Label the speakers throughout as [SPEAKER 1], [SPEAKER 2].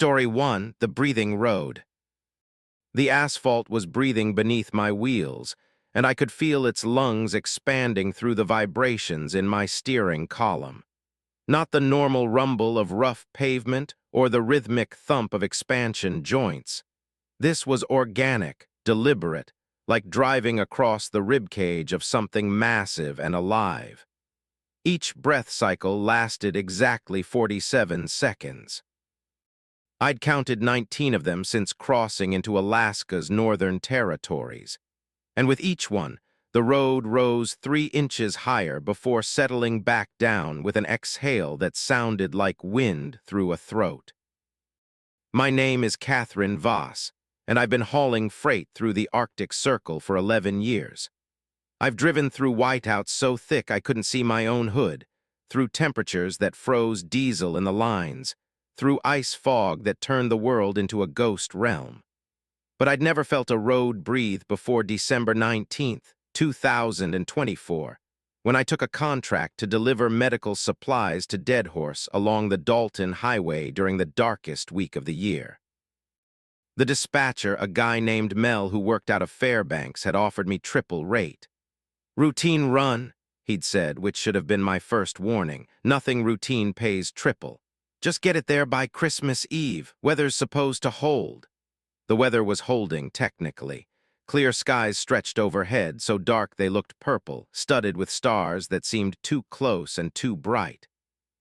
[SPEAKER 1] Story 1, The Breathing Road. The asphalt was breathing beneath my wheels, and I could feel its lungs expanding through the vibrations in my steering column. Not the normal rumble of rough pavement or the rhythmic thump of expansion joints. This was organic, deliberate, like driving across the ribcage of something massive and alive. Each breath cycle lasted exactly 47 seconds. I'd counted 19 of them since crossing into Alaska's northern territories, and with each one, the road rose 3 inches higher before settling back down with an exhale that sounded like wind through a throat. My name is Catherine Voss, and I've been hauling freight through the Arctic Circle for 11 years. I've driven through whiteouts so thick I couldn't see my own hood, through temperatures that froze diesel in the lines, through ice fog that turned the world into a ghost realm. But I'd never felt a road breathe before December 19th, 2024, when I took a contract to deliver medical supplies to Deadhorse along the Dalton Highway during the darkest week of the year. The dispatcher, a guy named Mel who worked out of Fairbanks, had offered me triple rate. "Routine run," he'd said, which should have been my first warning. Nothing routine pays triple. Just get it there by Christmas Eve. Weather's supposed to hold. The weather was holding, technically. Clear skies stretched overhead, so dark they looked purple, studded with stars that seemed too close and too bright.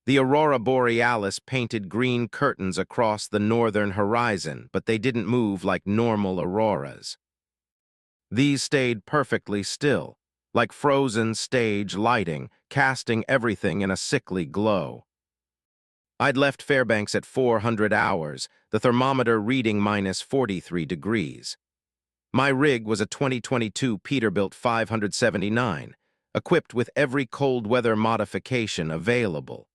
[SPEAKER 1] The aurora borealis painted green curtains across the northern horizon, but they didn't move like normal auroras. These stayed perfectly still, like frozen stage lighting, casting everything in a sickly glow. I'd left Fairbanks at 400 hours, the thermometer reading minus 43 degrees. My rig was a 2022 Peterbilt 579, equipped with every cold weather modification available.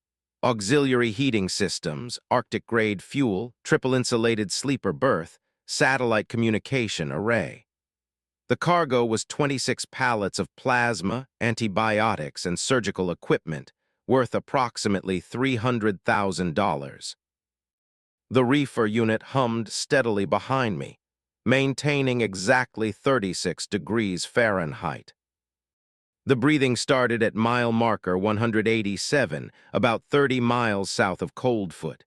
[SPEAKER 1] Auxiliary heating systems, Arctic-grade fuel, triple-insulated sleeper berth, satellite communication array. The cargo was 26 pallets of plasma, antibiotics, and surgical equipment, worth approximately $300,000. The reefer unit hummed steadily behind me, maintaining exactly 36 degrees Fahrenheit. The breathing started at mile marker 187, about 30 miles south of Coldfoot.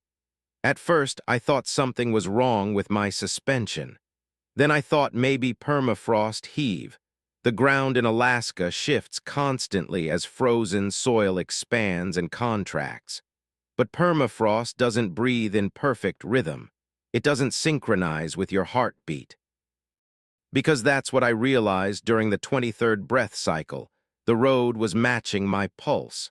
[SPEAKER 1] At first, I thought something was wrong with my suspension. Then I thought maybe permafrost heave. The ground in Alaska shifts constantly as frozen soil expands and contracts. But permafrost doesn't breathe in perfect rhythm. It doesn't synchronize with your heartbeat. Because that's what I realized during the 23rd breath cycle. The road was matching my pulse.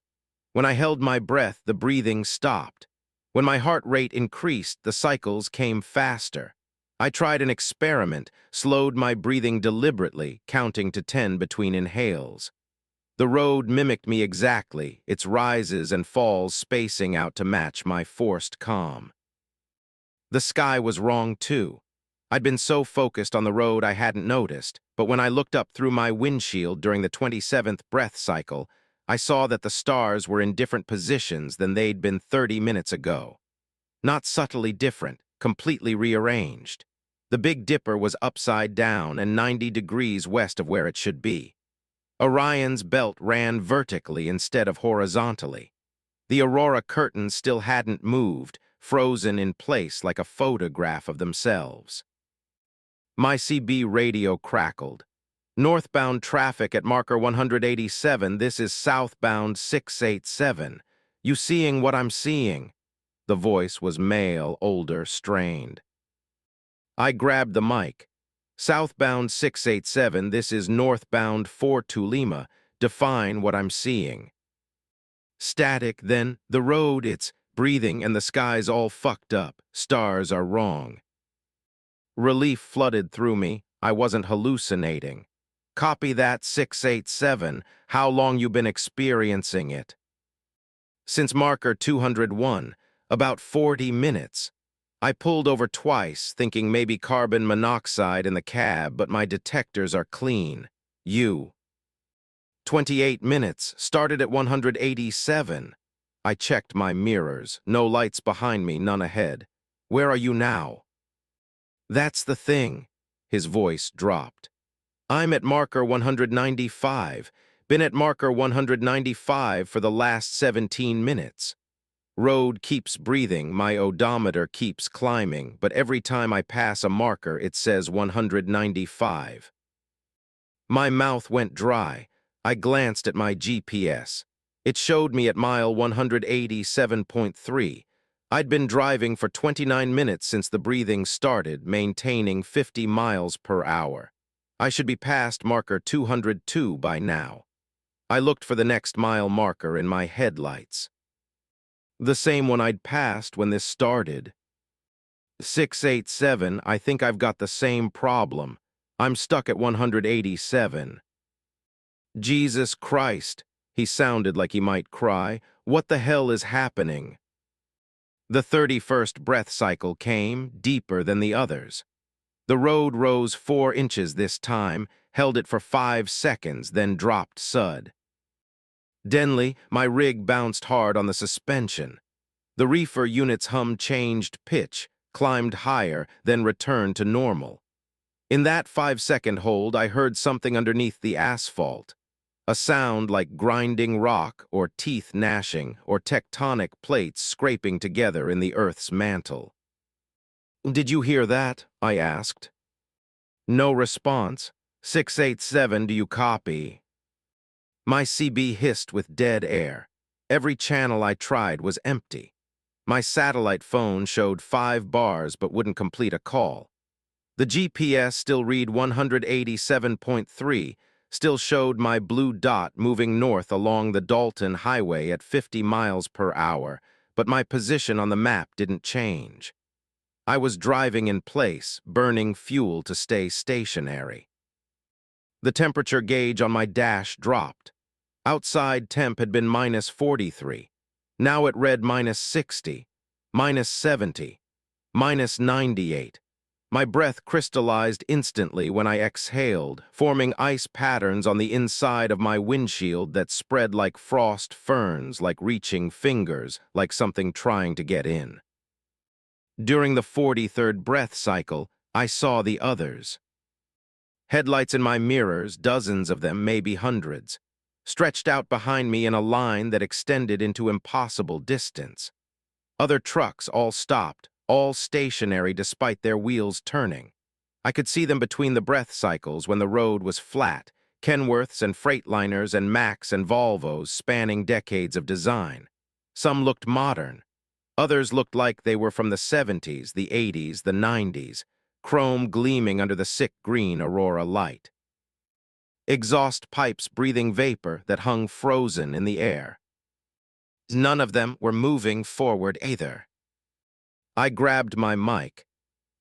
[SPEAKER 1] When I held my breath, the breathing stopped. When my heart rate increased, the cycles came faster. I tried an experiment, slowed my breathing deliberately, counting to 10 between inhales. The road mimicked me exactly, its rises and falls spacing out to match my forced calm. The sky was wrong too. I'd been so focused on the road I hadn't noticed, but when I looked up through my windshield during the 27th breath cycle, I saw that the stars were in different positions than they'd been 30 minutes ago. Not subtly different, completely rearranged. The Big Dipper was upside down and 90 degrees west of where it should be. Orion's belt ran vertically instead of horizontally. The aurora curtains still hadn't moved, frozen in place like a photograph of themselves. My CB radio crackled. "Northbound traffic at marker 187, this is southbound 687. You seeing what I'm seeing?" The voice was male, older, strained. I grabbed the mic. "Southbound 687, this is northbound 4 Tulima. Define what I'm seeing." "Static, then. The road, it's breathing and the sky's all fucked up. Stars are wrong." Relief flooded through me. I wasn't hallucinating. "Copy that, 687. How long you been experiencing it?" "Since marker 201, about 40 minutes. I pulled over twice, thinking maybe carbon monoxide in the cab, but my detectors are clean. You." 28 minutes, started at 187. I checked my mirrors. No lights behind me, none ahead. Where are you now? That's the thing. His voice dropped. I'm at marker 195. Been at marker 195 for the last 17 minutes. Road keeps breathing, my odometer keeps climbing, but every time I pass a marker it says 195. My mouth went dry. I glanced at my GPS. It showed me at mile 187.3. I'd been driving for 29 minutes since the breathing started, maintaining 50 miles per hour. I should be past marker 202 by now. I looked for the next mile marker in my headlights. The same one I'd passed when this started. 687, I think I've got the same problem. I'm stuck at 187. Jesus Christ, he sounded like he might cry. What the hell is happening? The 31st breath cycle came, deeper than the others. The road rose 4 inches this time, held it for 5 seconds, then dropped sud. Denly, my rig bounced hard on the suspension. The reefer unit's hum changed pitch, climbed higher, then returned to normal. In that 5-second hold, I heard something underneath the asphalt. A sound like grinding rock, or teeth gnashing, or tectonic plates scraping together in the Earth's mantle. Did you hear that? I asked. No response. 687, do you copy? My CB hissed with dead air. Every channel I tried was empty. My satellite phone showed 5 bars but wouldn't complete a call. The GPS still read 187.3, still showed my blue dot moving north along the Dalton Highway at 50 miles per hour, but my position on the map didn't change. I was driving in place, burning fuel to stay stationary. The temperature gauge on my dash dropped. Outside temp had been minus 43. Now it read minus 60, minus 70, minus 98. My breath crystallized instantly when I exhaled, forming ice patterns on the inside of my windshield that spread like frost ferns, like reaching fingers, like something trying to get in. During the 43rd breath cycle, I saw the others. Headlights in my mirrors, dozens of them, maybe hundreds, stretched out behind me in a line that extended into impossible distance. Other trucks all stopped, all stationary despite their wheels turning. I could see them between the breath cycles when the road was flat, Kenworths and Freightliners and Macs and Volvos spanning decades of design. Some looked modern. Others looked like they were from the 70s, the 80s, the 90s, chrome gleaming under the sick green aurora light. Exhaust pipes breathing vapor that hung frozen in the air. None of them were moving forward either. I grabbed my mic.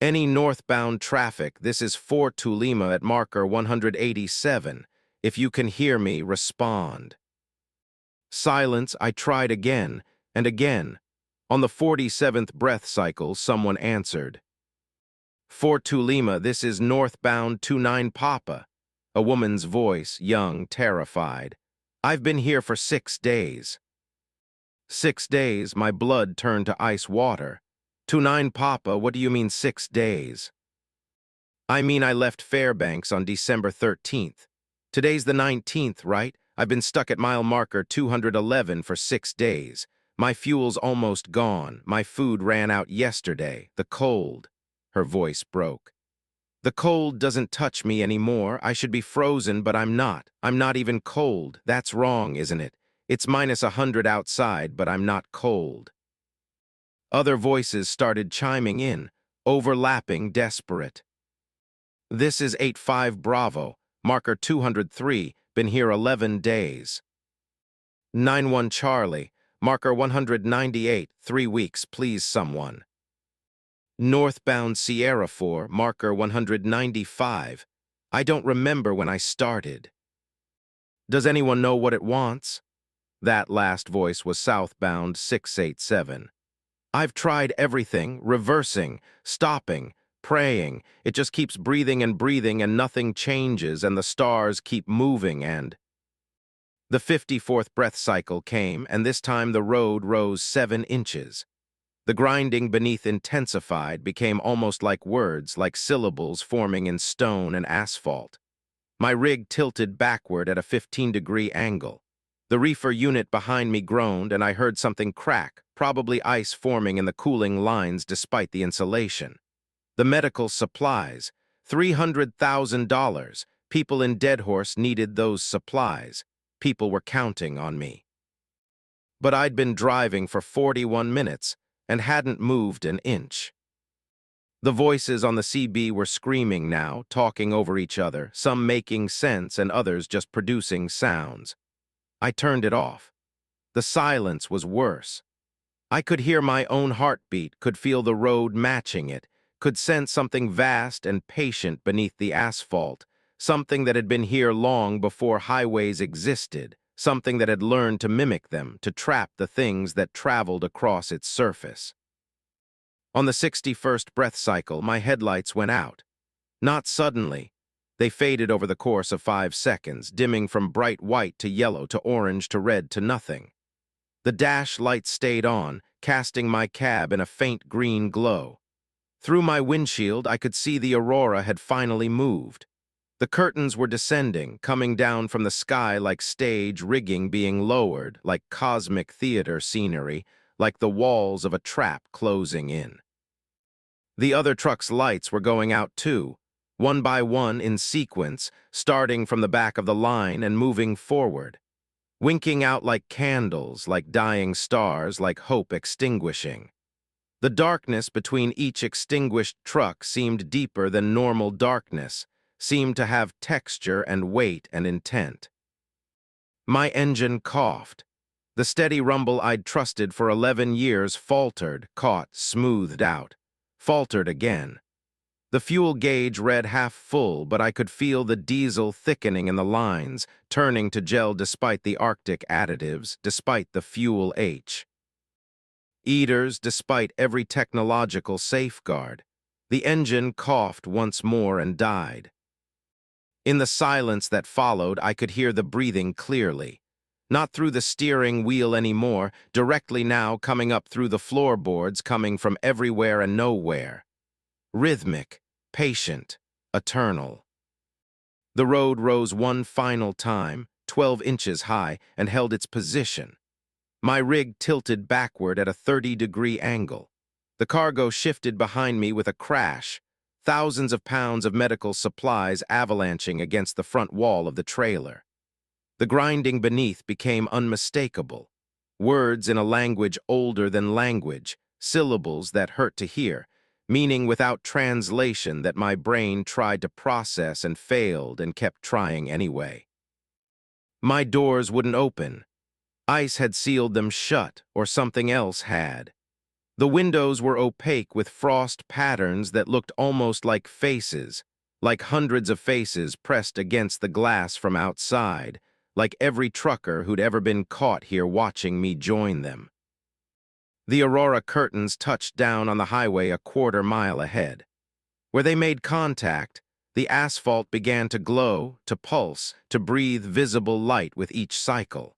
[SPEAKER 1] Any northbound traffic, this is Fort Tulima at marker 187. If you can hear me, respond. Silence, I tried again and again. On the 47th breath cycle, someone answered. Fort Tulima, this is northbound 29 Papa. A woman's voice, young, terrified. I've been here for 6 days. 6 days, my blood turned to ice water. 29 Papa, what do you mean 6 days? I mean I left Fairbanks on December 13th. Today's the 19th, right? I've been stuck at mile marker 211 for 6 days. My fuel's almost gone. My food ran out yesterday. The cold. Her voice broke. The cold doesn't touch me anymore. I should be frozen, but I'm not. I'm not even cold. That's wrong, isn't it? It's minus 100 outside, but I'm not cold. Other voices started chiming in, overlapping, desperate. This is 85 Bravo, marker 203, been here 11 days. 91 Charlie, marker 198, 3 weeks, please someone. Northbound Sierra 4, marker 195. I don't remember when I started. Does anyone know what it wants? That last voice was southbound 687. I've tried everything, reversing, stopping, praying. It just keeps breathing and nothing changes and the stars keep moving and... The 54th breath cycle came, and this time the road rose 7 inches. The grinding beneath intensified, became almost like words, like syllables forming in stone and asphalt. My rig tilted backward at a 15-degree angle. The reefer unit behind me groaned, and I heard something crack, probably ice forming in the cooling lines despite the insulation. The medical supplies. $300,000. People in Deadhorse needed those supplies. People were counting on me. But I'd been driving for 41 minutes and hadn't moved an inch. The voices on the CB were screaming now, talking over each other, some making sense and others just producing sounds. I turned it off. The silence was worse. I could hear my own heartbeat, could feel the road matching it, could sense something vast and patient beneath the asphalt, something that had been here long before highways existed, something that had learned to mimic them, to trap the things that traveled across its surface. On the 61st breath cycle, my headlights went out. Not suddenly. They faded over the course of 5 seconds, dimming from bright white to yellow to orange to red to nothing. The dash light stayed on, casting my cab in a faint green glow. Through my windshield, I could see the aurora had finally moved. The curtains were descending, coming down from the sky like stage rigging being lowered, like cosmic theater scenery, like the walls of a trap closing in. The other truck's lights were going out too, one by one in sequence, starting from the back of the line and moving forward, winking out like candles, like dying stars, like hope extinguishing. The darkness between each extinguished truck seemed deeper than normal darkness, seemed to have texture and weight and intent. My engine coughed. The steady rumble I'd trusted for 11 years faltered, caught, smoothed out. Faltered again. The fuel gauge read half full, but I could feel the diesel thickening in the lines, turning to gel despite the Arctic additives, despite the fuel H. Eaters, despite every technological safeguard. The engine coughed once more and died. In the silence that followed, I could hear the breathing clearly. Not through the steering wheel anymore, directly now coming up through the floorboards, coming from everywhere and nowhere. Rhythmic, patient, eternal. The road rose one final time, 12 inches high, and held its position. My rig tilted backward at a 30-degree angle. The cargo shifted behind me with a crash, thousands of pounds of medical supplies avalanching against the front wall of the trailer. The grinding beneath became unmistakable. Words in a language older than language, syllables that hurt to hear, meaning without translation that my brain tried to process and failed and kept trying anyway. My doors wouldn't open. Ice had sealed them shut, or something else had. The windows were opaque with frost patterns that looked almost like faces, like hundreds of faces pressed against the glass from outside, like every trucker who'd ever been caught here watching me join them. The Aurora curtains touched down on the highway a quarter-mile ahead. Where they made contact, the asphalt began to glow, to pulse, to breathe visible light with each cycle.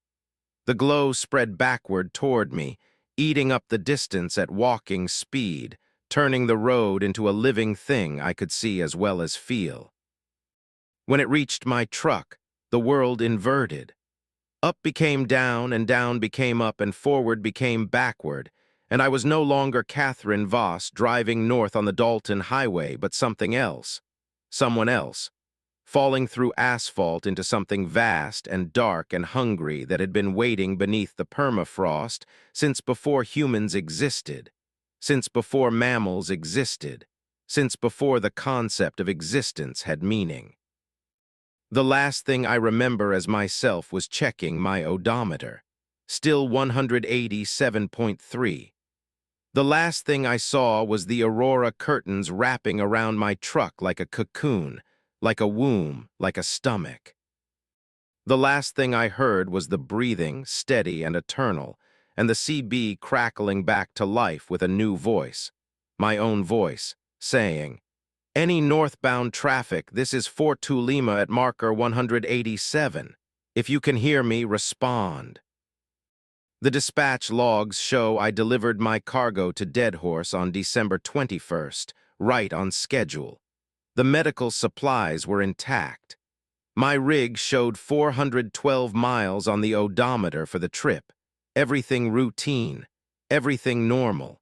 [SPEAKER 1] The glow spread backward toward me, eating up the distance at walking speed, turning the road into a living thing I could see as well as feel. When it reached my truck, the world inverted. Up became down, and down became up, and forward became backward, and I was no longer Catherine Voss driving north on the Dalton Highway, but something else. Someone else. Falling through asphalt into something vast and dark and hungry that had been waiting beneath the permafrost since before humans existed, since before mammals existed, since before the concept of existence had meaning. The last thing I remember as myself was checking my odometer, still 187.3. The last thing I saw was the Aurora curtains wrapping around my truck like a cocoon, like a womb, like a stomach. The last thing I heard was the breathing, steady and eternal, and the CB crackling back to life with a new voice, my own voice, saying, "Any northbound traffic, this is Fort Tulima at marker 187. If you can hear me, respond." The dispatch logs show I delivered my cargo to Deadhorse on December 21st, right on schedule. The medical supplies were intact. My rig showed 412 miles on the odometer for the trip. Everything routine, everything normal.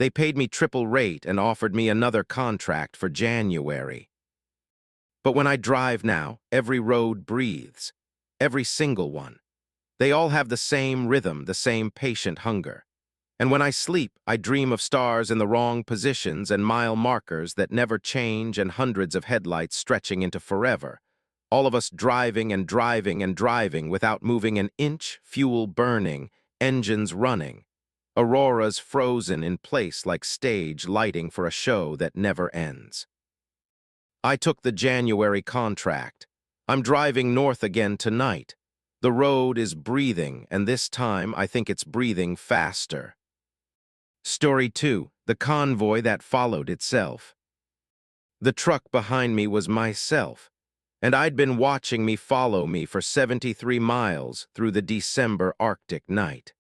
[SPEAKER 1] They paid me triple rate and offered me another contract for January. But when I drive now, every road breathes. Every single one. They all have the same rhythm, the same patient hunger. And when I sleep, I dream of stars in the wrong positions and mile markers that never change and hundreds of headlights stretching into forever. All of us driving and driving and driving without moving an inch, fuel burning, engines running. Auroras frozen in place like stage lighting for a show that never ends. I took the January contract. I'm driving north again tonight. The road is breathing, and this time I think it's breathing faster. Story 2. The convoy that followed itself. The truck behind me was myself, and I'd been watching me follow me for 73 miles through the December Arctic night.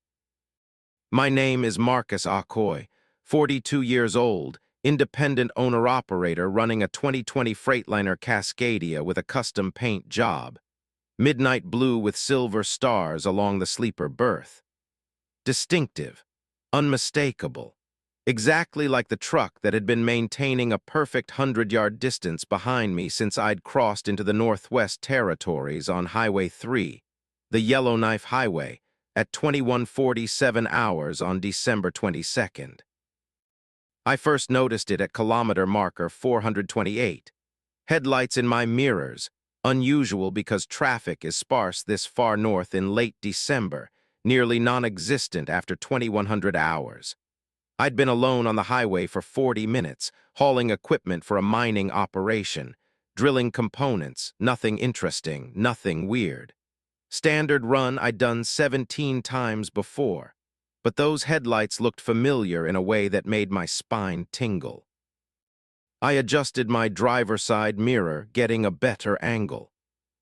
[SPEAKER 1] My name is Marcus Acoy, 42 years old, independent owner-operator running a 2020 Freightliner Cascadia with a custom paint job. Midnight blue with silver stars along the sleeper berth. Distinctive, unmistakable, exactly like the truck that had been maintaining a perfect 100-yard distance behind me since I'd crossed into the Northwest Territories on Highway 3, the Yellowknife Highway, at 21:47 hours on December 22nd. I first noticed it at kilometer marker 428. Headlights in my mirrors, unusual because traffic is sparse this far north in late December, nearly non-existent after 2100 hours. I'd been alone on the highway for 40 minutes, hauling equipment for a mining operation, drilling components, nothing interesting, nothing weird. Standard run I'd done 17 times before, but those headlights looked familiar in a way that made my spine tingle. I adjusted my driver's side mirror, getting a better angle.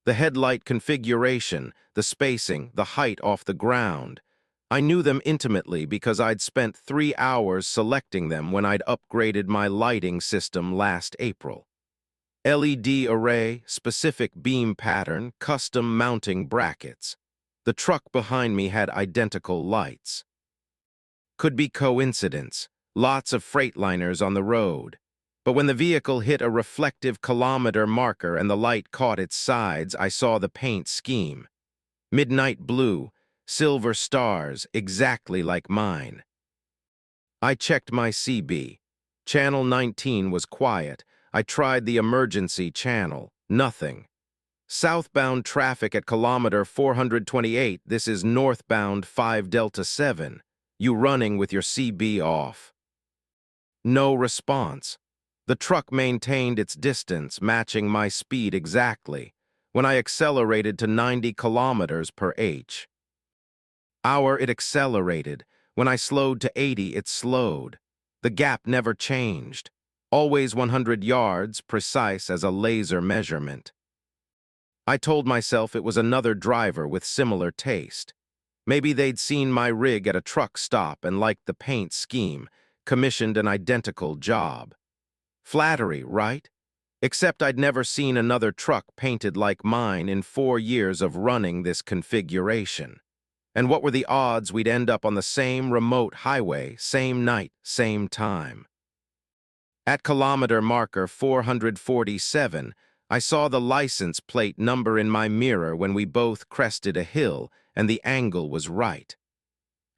[SPEAKER 1] The headlight configuration, the spacing, the height off the ground. I knew them intimately because I'd spent 3 hours selecting them when I'd upgraded my lighting system last April. LED array, specific beam pattern, custom mounting brackets. The truck behind me had identical lights. Could be coincidence, lots of Freightliners on the road. But when the vehicle hit a reflective kilometer marker and the light caught its sides, I saw the paint scheme. Midnight blue, silver stars, exactly like mine. I checked my CB. Channel 19 was quiet. I tried the emergency channel. Nothing. Southbound traffic at kilometer 428. This is northbound 5 Delta 7. You running with your CB off. No response. The truck maintained its distance, matching my speed exactly, when I accelerated to 90 kilometers per h. It accelerated. When I slowed to 80, it slowed. The gap never changed. Always 100 yards, precise as a laser measurement. I told myself it was another driver with similar taste. Maybe they'd seen my rig at a truck stop and liked the paint scheme, commissioned an identical job. Flattery, right? Except I'd never seen another truck painted like mine in 4 years of running this configuration. And what were the odds we'd end up on the same remote highway, same night, same time? At kilometer marker 447, I saw the license plate number in my mirror when we both crested a hill, and the angle was right.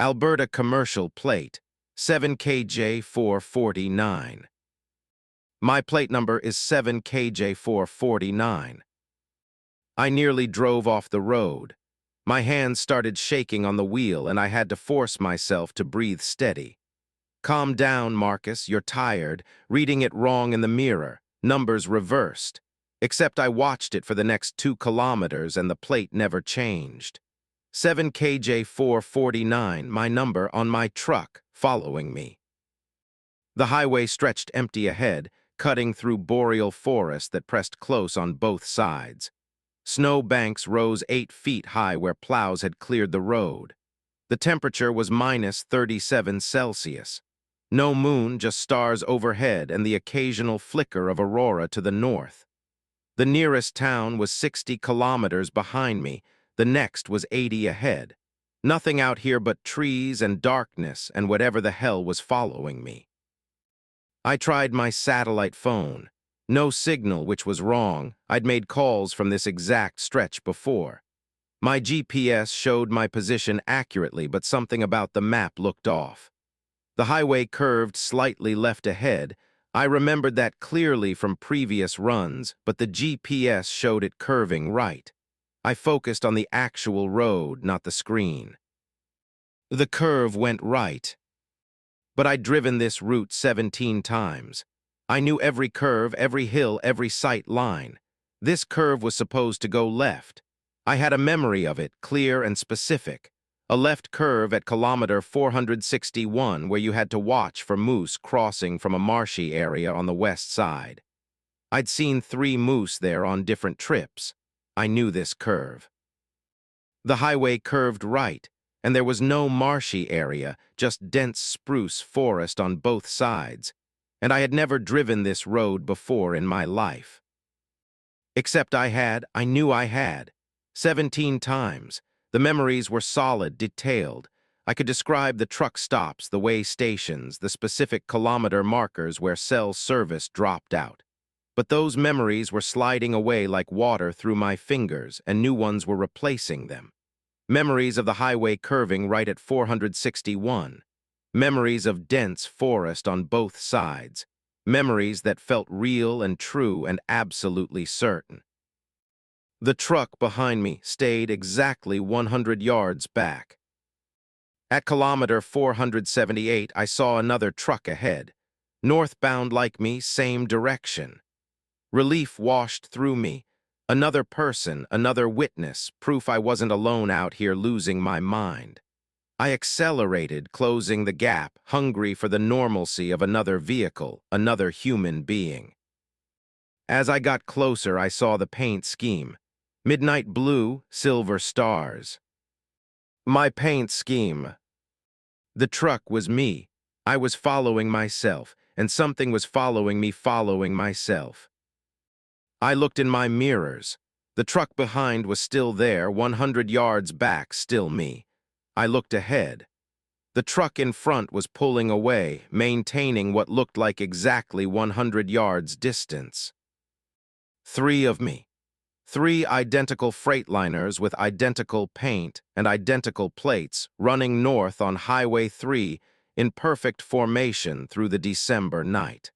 [SPEAKER 1] Alberta commercial plate, 7KJ449. My plate number is 7KJ449. I nearly drove off the road. My hands started shaking on the wheel, and I had to force myself to breathe steady. Calm down, Marcus, you're tired, reading it wrong in the mirror, numbers reversed. Except I watched it for the next 2 kilometers and the plate never changed. 7KJ449, my number on my truck, following me. The highway stretched empty ahead, cutting through boreal forest that pressed close on both sides. Snow banks rose 8 feet high where plows had cleared the road. The temperature was -37°C. No moon, just stars overhead and the occasional flicker of aurora to the north. The nearest town was 60 kilometers behind me, the next was 80 ahead. Nothing out here but trees and darkness and whatever the hell was following me. I tried my satellite phone. No signal, which was wrong. I'd made calls from this exact stretch before. My GPS showed my position accurately, but something about the map looked off. The highway curved slightly left ahead. I remembered that clearly from previous runs, but the GPS showed it curving right. I focused on the actual road, not the screen. The curve went right. But I'd driven this route 17 times. I knew every curve, every hill, every sight line. This curve was supposed to go left. I had a memory of it, clear and specific. A left curve at kilometer 461 where you had to watch for moose crossing from a marshy area on the west side. I'd seen 3 moose there on different trips. I knew this curve. The highway curved right, and there was no marshy area, just dense spruce forest on both sides, and I had never driven this road before in my life. Except I knew I had. 17 times. The memories were solid, detailed. I could describe the truck stops, the way stations, the specific kilometer markers where cell service dropped out. But those memories were sliding away like water through my fingers, and new ones were replacing them. Memories of the highway curving right at 461. Memories of dense forest on both sides. Memories that felt real and true and absolutely certain. The truck behind me stayed exactly 100 yards back. At kilometer 478, I saw another truck ahead. Northbound like me, same direction. Relief washed through me. Another person, another witness, proof I wasn't alone out here losing my mind. I accelerated, closing the gap, hungry for the normalcy of another vehicle, another human being. As I got closer, I saw the paint scheme. Midnight blue, silver stars. My paint scheme. The truck was me. I was following myself, and something was following me, following myself. I looked in my mirrors. The truck behind was still there, 100 yards back, still me. I looked ahead. The truck in front was pulling away, maintaining what looked like exactly 100 yards distance. 3 of me. 3 identical Freightliners with identical paint and identical plates running north on Highway 3 in perfect formation through the December night.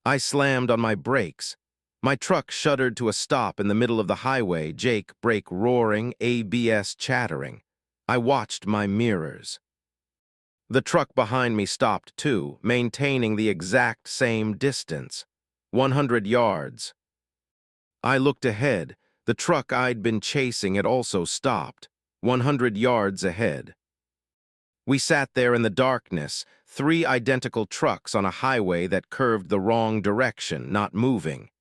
[SPEAKER 1] I slammed on my brakes. My truck shuddered to a stop in the middle of the highway, Jake brake roaring, ABS chattering. I watched my mirrors. The truck behind me stopped too, maintaining the exact same distance, 100 yards. I looked ahead. The truck I'd been chasing had also stopped, 100 yards ahead. We sat there in the darkness, 3 identical trucks on a highway that curved the wrong direction, not moving.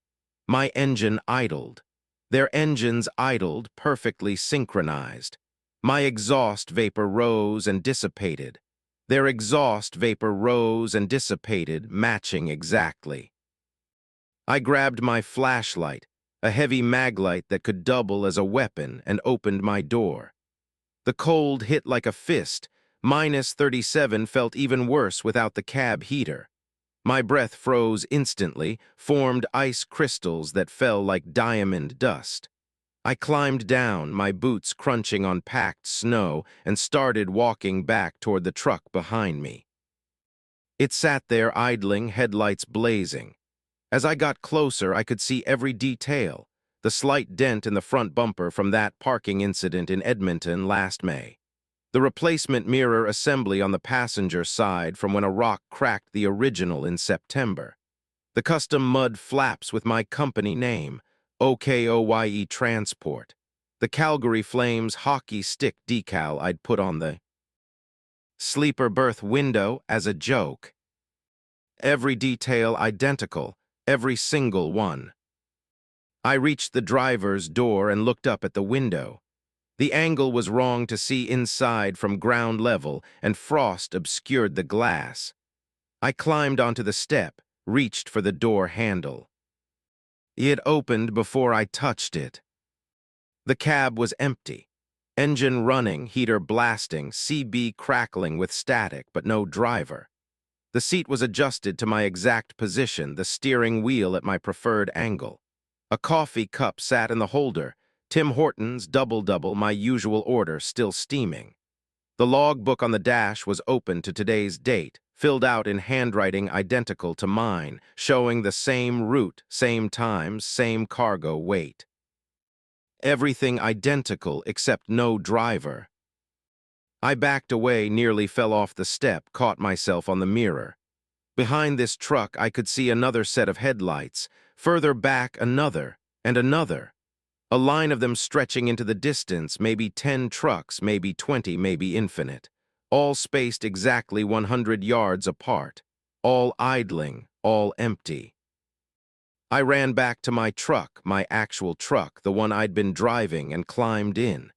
[SPEAKER 1] My engine idled. Their engines idled, perfectly synchronized. My exhaust vapor rose and dissipated. Their exhaust vapor rose and dissipated, matching exactly. I grabbed my flashlight, a heavy maglite that could double as a weapon, and opened my door. The cold hit like a fist. -37 felt even worse without the cab heater. My breath froze instantly, formed ice crystals that fell like diamond dust. I climbed down, my boots crunching on packed snow, and started walking back toward the truck behind me. It sat there idling, headlights blazing. As I got closer, I could see every detail, the slight dent in the front bumper from that parking incident in Edmonton last May. The replacement mirror assembly on the passenger side from when a rock cracked the original in September. The custom mud flaps with my company name, OKOYE Transport. The Calgary Flames hockey stick decal I'd put on the sleeper berth window as a joke. Every detail identical, every single one. I reached the driver's door and looked up at the window. The angle was wrong to see inside from ground level, and frost obscured the glass. I climbed onto the step, reached for the door handle. It opened before I touched it. The cab was empty. Engine running, heater blasting, CB crackling with static, but no driver. The seat was adjusted to my exact position, the steering wheel at my preferred angle. A coffee cup sat in the holder, Tim Hortons double-double, my usual order, still steaming. The logbook on the dash was open to today's date, filled out in handwriting identical to mine, showing the same route, same times, same cargo weight. Everything identical except no driver. I backed away, nearly fell off the step, caught myself on the mirror. Behind this truck, I could see another set of headlights. Further back, another, and another. A line of them stretching into the distance, maybe 10 trucks, maybe 20, maybe infinite. All spaced exactly 100 yards apart. All idling, all empty. I ran back to my truck, my actual truck, the one I'd been driving, and climbed in.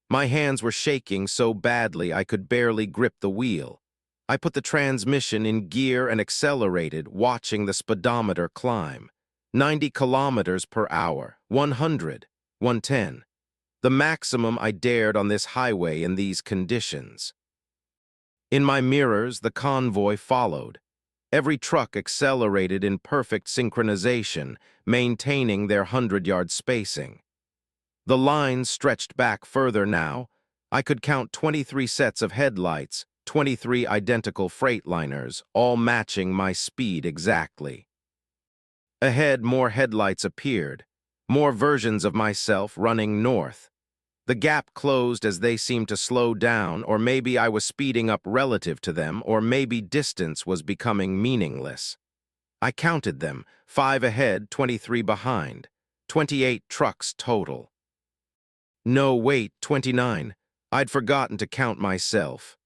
[SPEAKER 1] My hands were shaking so badly I could barely grip the wheel. I put the transmission in gear and accelerated, watching the speedometer climb. 90 kilometers per hour, 100, 110. The maximum I dared on this highway in these conditions. In my mirrors, the convoy followed. Every truck accelerated in perfect synchronization, maintaining their 100-yard spacing. The lines stretched back further now. I could count 23 sets of headlights, 23 identical Freightliners, all matching my speed exactly. Ahead, more headlights appeared, more versions of myself running north. The gap closed as they seemed to slow down, or maybe I was speeding up relative to them, or maybe distance was becoming meaningless. I counted them, 5 ahead, 23 behind, 28 trucks total. No, wait, 29. I'd forgotten to count myself.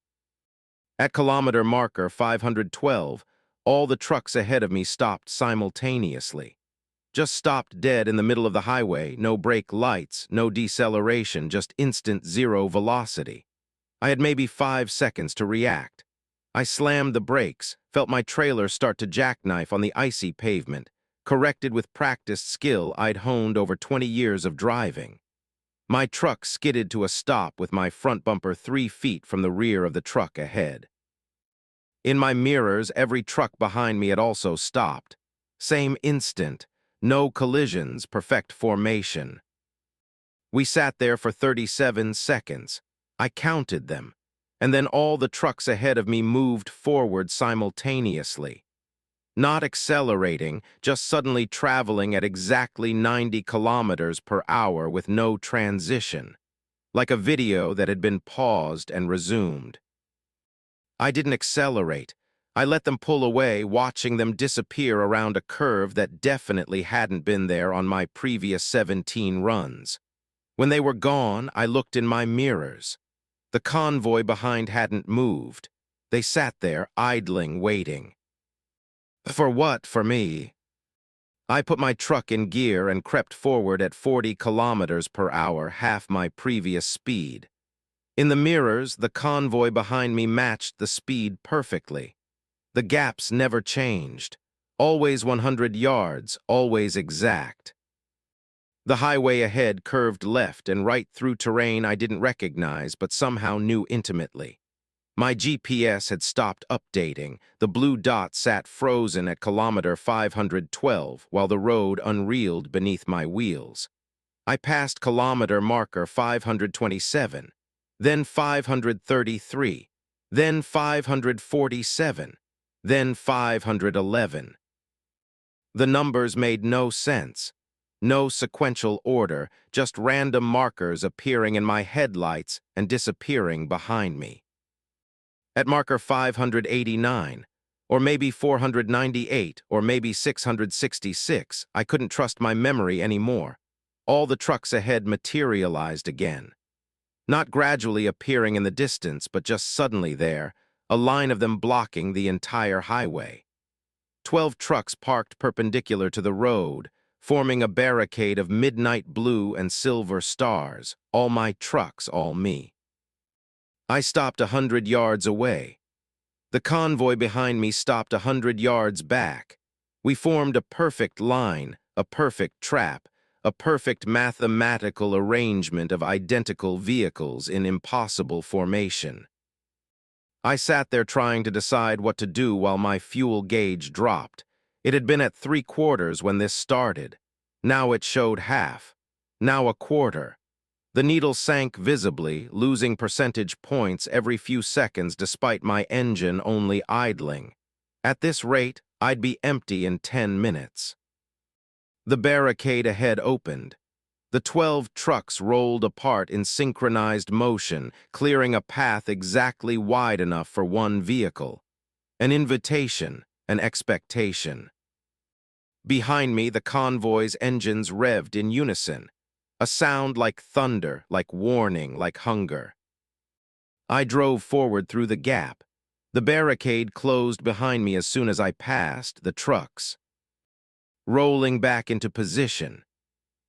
[SPEAKER 1] At kilometer marker 512, all the trucks ahead of me stopped simultaneously. Just stopped dead in the middle of the highway, no brake lights, no deceleration, just instant zero velocity. I had maybe 5 seconds to react. I slammed the brakes, felt my trailer start to jackknife on the icy pavement, corrected with practiced skill I'd honed over 20 years of driving. My truck skidded to a stop with my front bumper 3 feet from the rear of the truck ahead. In my mirrors, every truck behind me had also stopped. Same instant. No collisions, perfect formation. We sat there for 37 seconds. I counted them. And then all the trucks ahead of me moved forward simultaneously. Not accelerating, just suddenly traveling at exactly 90 kilometers per hour with no transition. Like a video that had been paused and resumed. I didn't accelerate. I let them pull away, watching them disappear around a curve that definitely hadn't been there on my previous 17 runs. When they were gone, I looked in my mirrors. The convoy behind hadn't moved. They sat there, idling, waiting. For what, for me? I put my truck in gear and crept forward at 40 kilometers per hour, half my previous speed. In the mirrors, the convoy behind me matched the speed perfectly. The gaps never changed. Always 100 yards, always exact. The highway ahead curved left and right through terrain I didn't recognize but somehow knew intimately. My GPS had stopped updating. The blue dot sat frozen at kilometer 512 while the road unreeled beneath my wheels. I passed kilometer marker 527, then 533, then 547. Then 511. The numbers made no sense. No sequential order, just random markers appearing in my headlights and disappearing behind me. At marker 589, or maybe 498, or maybe 666, I couldn't trust my memory anymore. All the trucks ahead materialized again. Not gradually appearing in the distance, but just suddenly there, a line of them blocking the entire highway. 12 trucks parked perpendicular to the road, forming a barricade of midnight blue and silver stars, all my trucks, all me. I stopped 100 yards away. The convoy behind me stopped 100 yards back. We formed a perfect line, a perfect trap, a perfect mathematical arrangement of identical vehicles in impossible formation. I sat there trying to decide what to do while my fuel gauge dropped. It had been at 3/4 when this started. Now it showed half. Now a quarter. The needle sank visibly, losing percentage points every few seconds despite my engine only idling. At this rate, I'd be empty in 10 minutes. The barricade ahead opened. The 12 trucks rolled apart in synchronized motion, clearing a path exactly wide enough for one vehicle. An invitation, an expectation. Behind me, the convoy's engines revved in unison. A sound like thunder, like warning, like hunger. I drove forward through the gap. The barricade closed behind me as soon as I passed the trucks. Rolling back into position.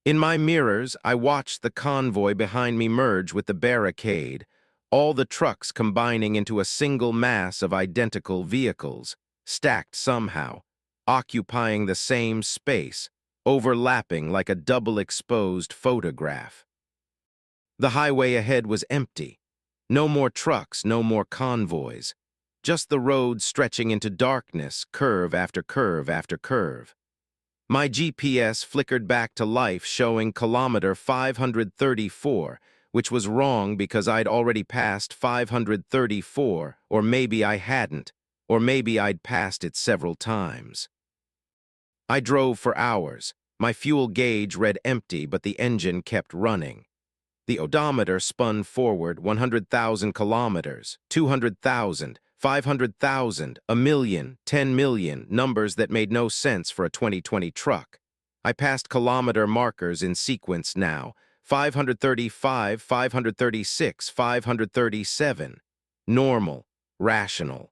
[SPEAKER 1] In my mirrors, I watched the convoy behind me merge with the barricade, all the trucks combining into a single mass of identical vehicles, stacked somehow, occupying the same space, overlapping like a double-exposed photograph. The highway ahead was empty. No more trucks, no more convoys. Just the road stretching into darkness, curve after curve after curve. My GPS flickered back to life showing kilometer 534, which was wrong because I'd already passed 534, or maybe I hadn't, or maybe I'd passed it several times. I drove for hours. My fuel gauge read empty, but the engine kept running. The odometer spun forward 100,000 kilometers, 200,000, 500,000, a million, 10 million, numbers that made no sense for a 2020 truck. I passed kilometer markers in sequence now, 535, 536, 537. Normal, rational.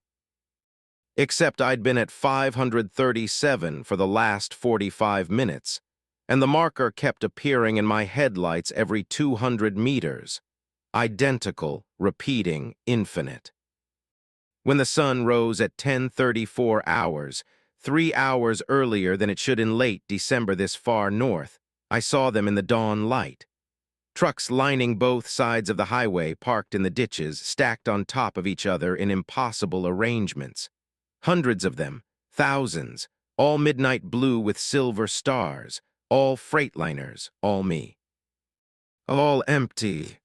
[SPEAKER 1] Except I'd been at 537 for the last 45 minutes, and the marker kept appearing in my headlights every 200 meters. Identical, repeating, infinite. When the sun rose at 10:34 hours, 3 hours earlier than it should in late December this far north, I saw them in the dawn light. Trucks lining both sides of the highway parked in the ditches, stacked on top of each other in impossible arrangements. Hundreds of them, thousands, all midnight blue with silver stars, all freightliners, all me. All empty.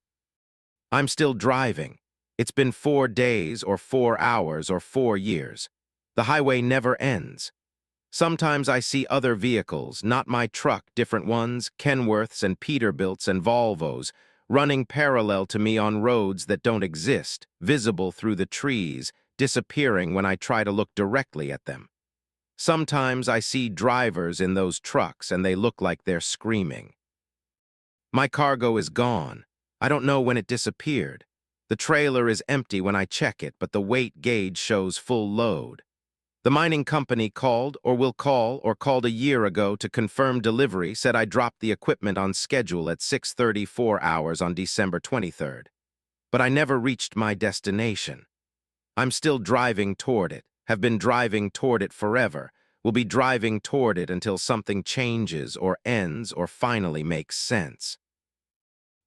[SPEAKER 1] I'm still driving. It's been 4 days or 4 hours or 4 years. The highway never ends. Sometimes I see other vehicles, not my truck, different ones, Kenworths and Peterbilts and Volvos, running parallel to me on roads that don't exist, visible through the trees, disappearing when I try to look directly at them. Sometimes I see drivers in those trucks and they look like they're screaming. My cargo is gone. I don't know when it disappeared. The trailer is empty when I check it, but the weight gauge shows full load. The mining company called, or will call, or called a year ago to confirm delivery, said I dropped the equipment on schedule at 6:34 hours on December 23rd. But I never reached my destination. I'm still driving toward it, have been driving toward it forever, will be driving toward it until something changes or ends or finally makes sense.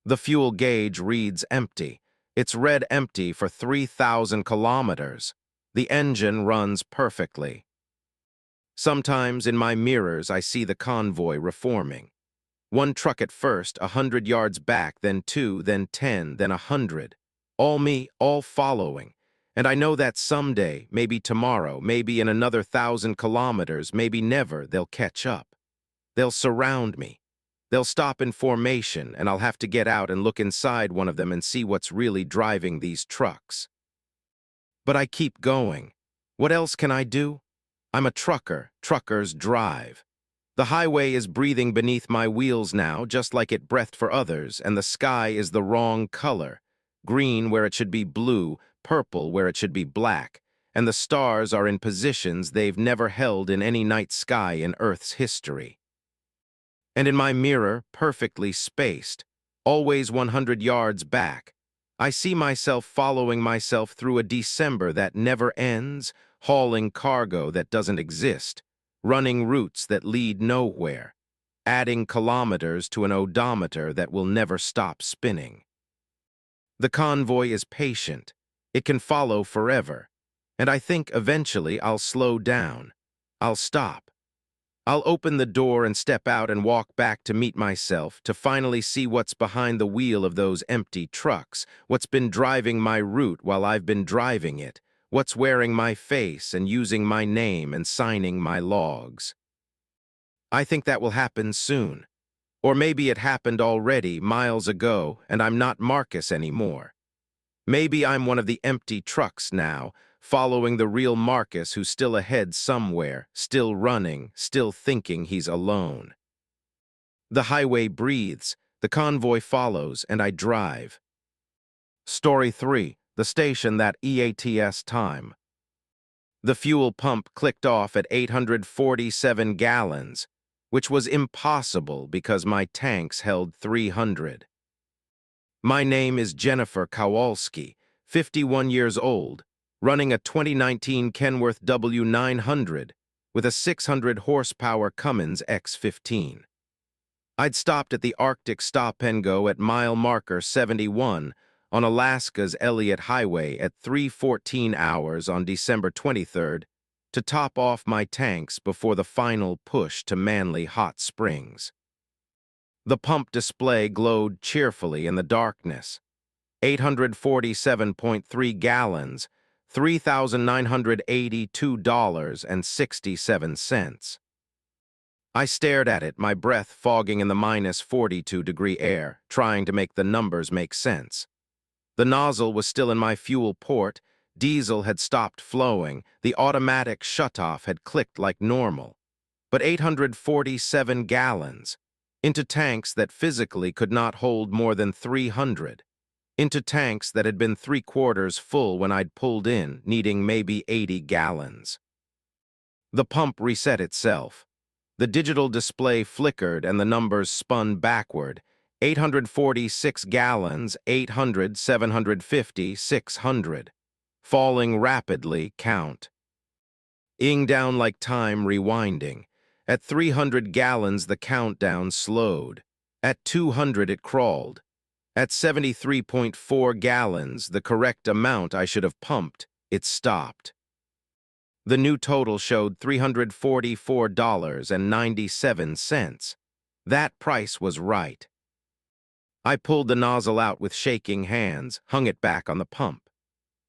[SPEAKER 1] The fuel gauge reads empty. It's read empty for 3,000 kilometers. The engine runs perfectly. Sometimes in my mirrors I see the convoy reforming. One truck at first, 100 yards back, then 2, then 10, then 100. All me, all following. And I know that someday, maybe tomorrow, maybe in another 1,000 kilometers, maybe never, they'll catch up. They'll surround me. They'll stop in formation, and I'll have to get out and look inside one of them and see what's really driving these trucks. But I keep going. What else can I do? I'm a trucker. Truckers drive. The highway is breathing beneath my wheels now, just like it breathed for others, and the sky is the wrong color. Green where it should be blue, purple where it should be black, and the stars are in positions they've never held in any night sky in Earth's history. And in my mirror, perfectly spaced, always 100 yards back, I see myself following myself through a December that never ends, hauling cargo that doesn't exist, running routes that lead nowhere, adding kilometers to an odometer that will never stop spinning. The convoy is patient. It can follow forever. And I think eventually I'll slow down. I'll stop. I'll open the door and step out and walk back to meet myself, to finally see what's behind the wheel of those empty trucks, what's been driving my route while I've been driving it, what's wearing my face and using my name and signing my logs. I think that will happen soon. Or maybe it happened already miles ago and I'm not Marcus anymore. Maybe I'm one of the empty trucks now, following the real Marcus who's still ahead somewhere, still running, still thinking he's alone. The highway breathes, the convoy follows, and I drive. Story 3. The station that EATS time. The fuel pump clicked off at 847 gallons, which was impossible because my tanks held 300. My name is Jennifer Kowalski, 51 years old, running a 2019 Kenworth W900 with a 600 horsepower Cummins X15. I'd stopped at the Arctic Stop and Go at mile marker 71 on Alaska's Elliott Highway at 3:14 hours on December 23rd to top off my tanks before the final push to Manly Hot Springs. The pump display glowed cheerfully in the darkness. 847.3 gallons, $3,982.67. I stared at it, my breath fogging in the minus 42-degree air, trying to make the numbers make sense. The nozzle was still in my fuel port, diesel had stopped flowing, the automatic shutoff had clicked like normal. But 847 gallons, into tanks that physically could not hold more than 300, into tanks that had been 3/4 full when I'd pulled in, needing maybe 80 gallons. The pump reset itself. The digital display flickered and the numbers spun backward. 846 gallons, 800, 750, 600. Falling rapidly, count. Ing down like time rewinding. At 300 gallons, the countdown slowed. At 200, it crawled. At 73.4 gallons, the correct amount I should have pumped, it stopped. The new total showed $344.97. That price was right. I pulled the nozzle out with shaking hands, hung it back on the pump.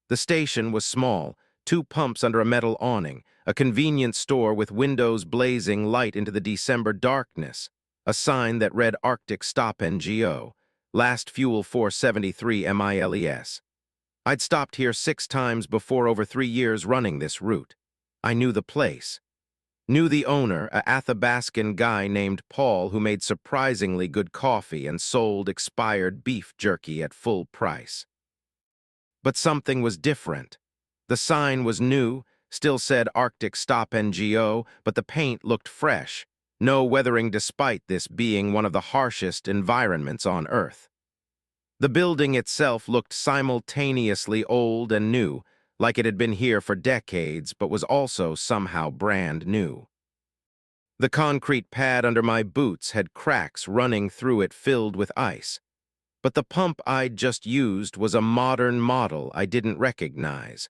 [SPEAKER 1] The station was small, 2 pumps under a metal awning, a convenience store with windows blazing light into the December darkness, a sign that read Arctic Stop and Go, last fuel 473 miles. I'd stopped here 6 times before, over 3 years running this route. I knew the place. Knew the owner, a Athabascan guy named Paul who made surprisingly good coffee and sold expired beef jerky at full price. But something was different. The sign was new, still said Arctic Stop and Go, but the paint looked fresh. No weathering despite this being one of the harshest environments on Earth. The building itself looked simultaneously old and new, like it had been here for decades, but was also somehow brand new. The concrete pad under my boots had cracks running through it filled with ice, but the pump I'd just used was a modern model I didn't recognize.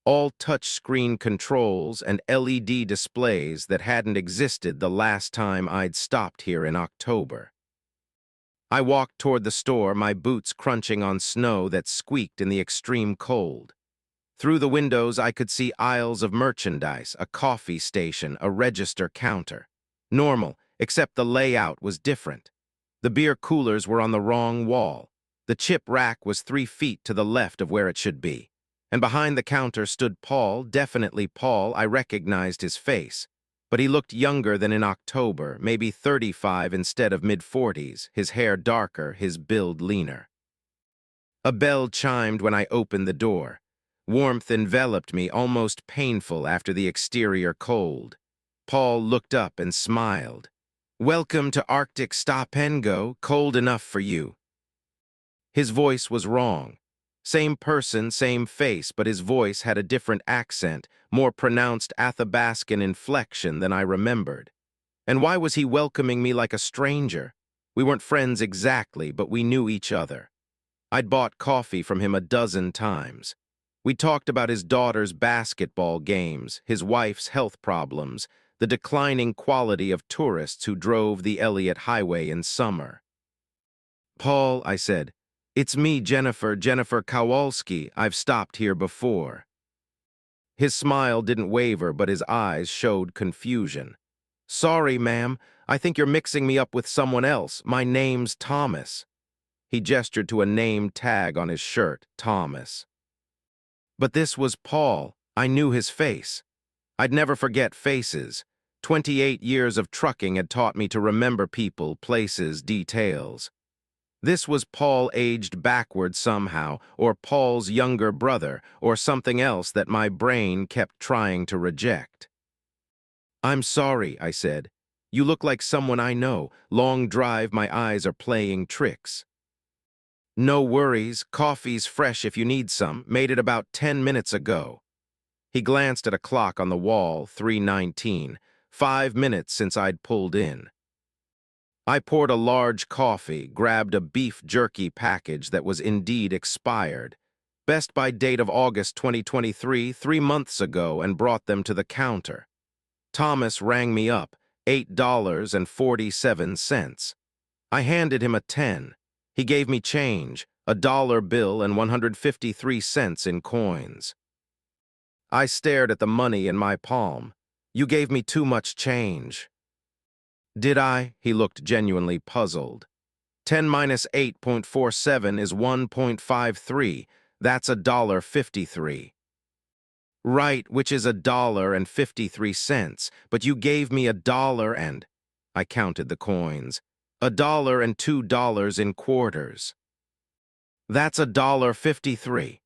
[SPEAKER 1] All touchscreen controls and LED displays that hadn't existed the last time I'd stopped here in October. I walked toward the store, my boots crunching on snow that squeaked in the extreme cold. Through the windows, I could see aisles of merchandise, a coffee station, a register counter. Normal, except the layout was different. The beer coolers were on the wrong wall. The chip rack was 3 feet to the left of where it should be. And behind the counter stood Paul, definitely Paul. I recognized his face. But he looked younger than in October, maybe 35 instead of mid-40s, his hair darker, his build leaner. A bell chimed when I opened the door. Warmth enveloped me, almost painful after the exterior cold. Paul looked up and smiled. Welcome to Arctic Stop and Go, cold enough for you. His voice was wrong. Same person, same face, but his voice had a different accent, more pronounced Athabascan inflection than I remembered. And why was he welcoming me like a stranger? We weren't friends exactly, but we knew each other. I'd bought coffee from him a dozen times. We talked about his daughter's basketball games, his wife's health problems, the declining quality of tourists who drove the Elliott Highway in summer. Paul, I said, it's me, Jennifer Kowalski. I've stopped here before. His smile didn't waver, but his eyes showed confusion. Sorry, ma'am. I think you're mixing me up with someone else. My name's Thomas. He gestured to a name tag on his shirt, Thomas. But this was Paul. I knew his face. I'd never forget faces. 28 years of trucking had taught me to remember people, places, details. This was Paul aged backward somehow, or Paul's younger brother, or something else that my brain kept trying to reject. I'm sorry, I said. You look like someone I know. Long drive, my eyes are playing tricks. No worries, coffee's fresh if you need some. Made it about 10 minutes ago. He glanced at a clock on the wall, 3:19. 5 minutes since I'd pulled in. I poured a large coffee, grabbed a beef jerky package that was indeed expired. Best by date of August 2023, 3 months ago, and brought them to the counter. Thomas rang me up, $8.47. I handed him a 10. He gave me change, a dollar bill and 153 cents in coins. I stared at the money in my palm. You gave me too much change. Did I? He looked genuinely puzzled. 10 minus 8.47 is 1.53. That's $1.53. Right, which is $1.53, but you gave me $1 and... I counted the coins. $1 and $2 in quarters. That's $1.53.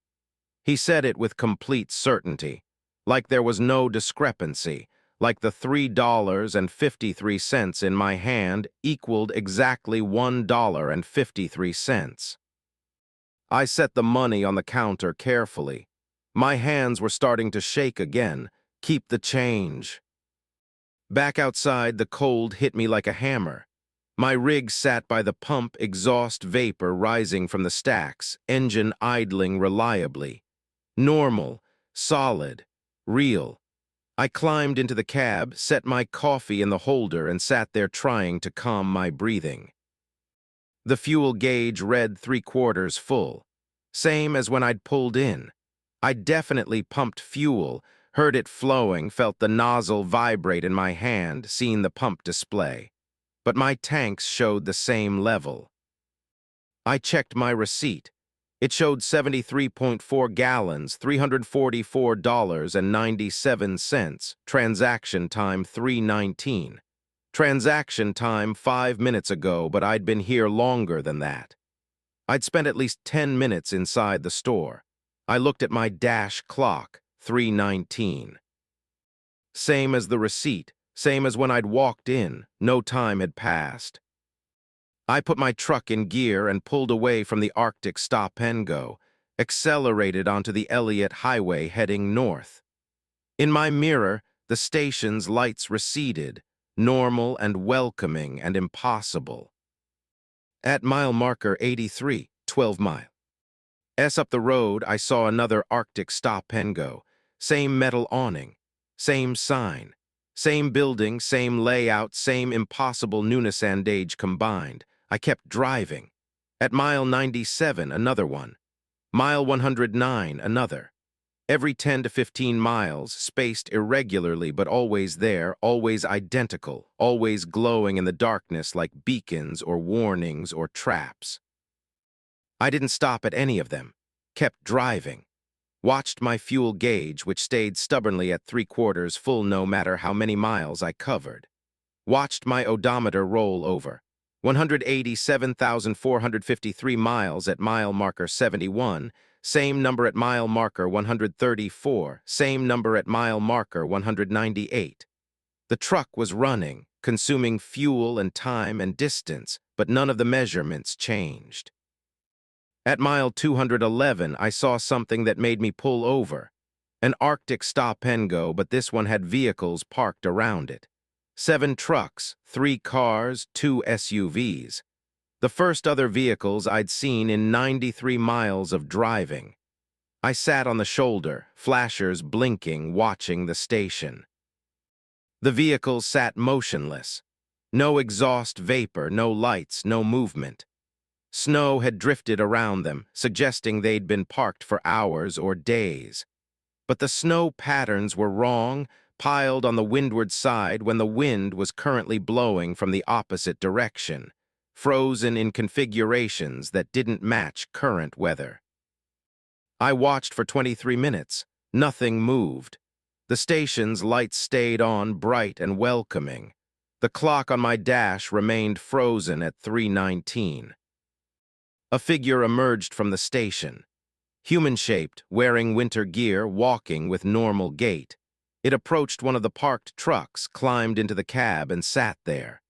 [SPEAKER 1] He said it with complete certainty, like there was no discrepancy, like the $3.53 in my hand equaled exactly $1.53. I set the money on the counter carefully. My hands were starting to shake again. Keep the change. Back outside, the cold hit me like a hammer. My rig sat by the pump, exhaust vapor rising from the stacks, engine idling reliably. Normal, solid, real. I climbed into the cab, set my coffee in the holder, and sat there trying to calm my breathing. The fuel gauge read 3/4 full, same as when I'd pulled in. I definitely pumped fuel, heard it flowing, felt the nozzle vibrate in my hand, seen the pump display. But my tanks showed the same level. I checked my receipt. It showed 73.4 gallons, $344.97, transaction time 3:19. Transaction time 5 minutes ago, but I'd been here longer than that. I'd spent at least 10 minutes inside the store. I looked at my dash clock, 3:19. Same as the receipt, same as when I'd walked in, no time had passed. I put my truck in gear and pulled away from the Arctic Stop and Go, accelerated onto the Elliott Highway heading north. In my mirror, the station's lights receded, normal and welcoming and impossible. At mile marker 83, 12 miles up the road, I saw another Arctic Stop and Go. Same metal awning, same sign, same building, same layout, same impossible newness and age combined. I kept driving. At mile 97, another one. Mile 109, another. Every 10 to 15 miles, spaced irregularly but always there, always identical, always glowing in the darkness like beacons or warnings or traps. I didn't stop at any of them, kept driving. Watched my fuel gauge, which stayed stubbornly at 3/4 full no matter how many miles I covered. Watched my odometer roll over. 187,453 miles at mile marker 71, same number at mile marker 134, same number at mile marker 198. The truck was running, consuming fuel and time and distance, but none of the measurements changed. At mile 211, I saw something that made me pull over. An Arctic stop-and-go, but this one had vehicles parked around it. 7 trucks, 3 cars, 2 SUVs. The first other vehicles I'd seen in 93 miles of driving. I sat on the shoulder, flashers blinking, watching the station. The vehicles sat motionless. No exhaust vapor, no lights, no movement. Snow had drifted around them, suggesting they'd been parked for hours or days. But the snow patterns were wrong, piled on the windward side when the wind was currently blowing from the opposite direction, frozen in configurations that didn't match current weather. I watched for 23 minutes. Nothing moved. The station's lights stayed on, bright and welcoming. The clock on my dash remained frozen at 3:19. A figure emerged from the station. Human-shaped, wearing winter gear, walking with normal gait. It approached one of the parked trucks, climbed into the cab, and sat there.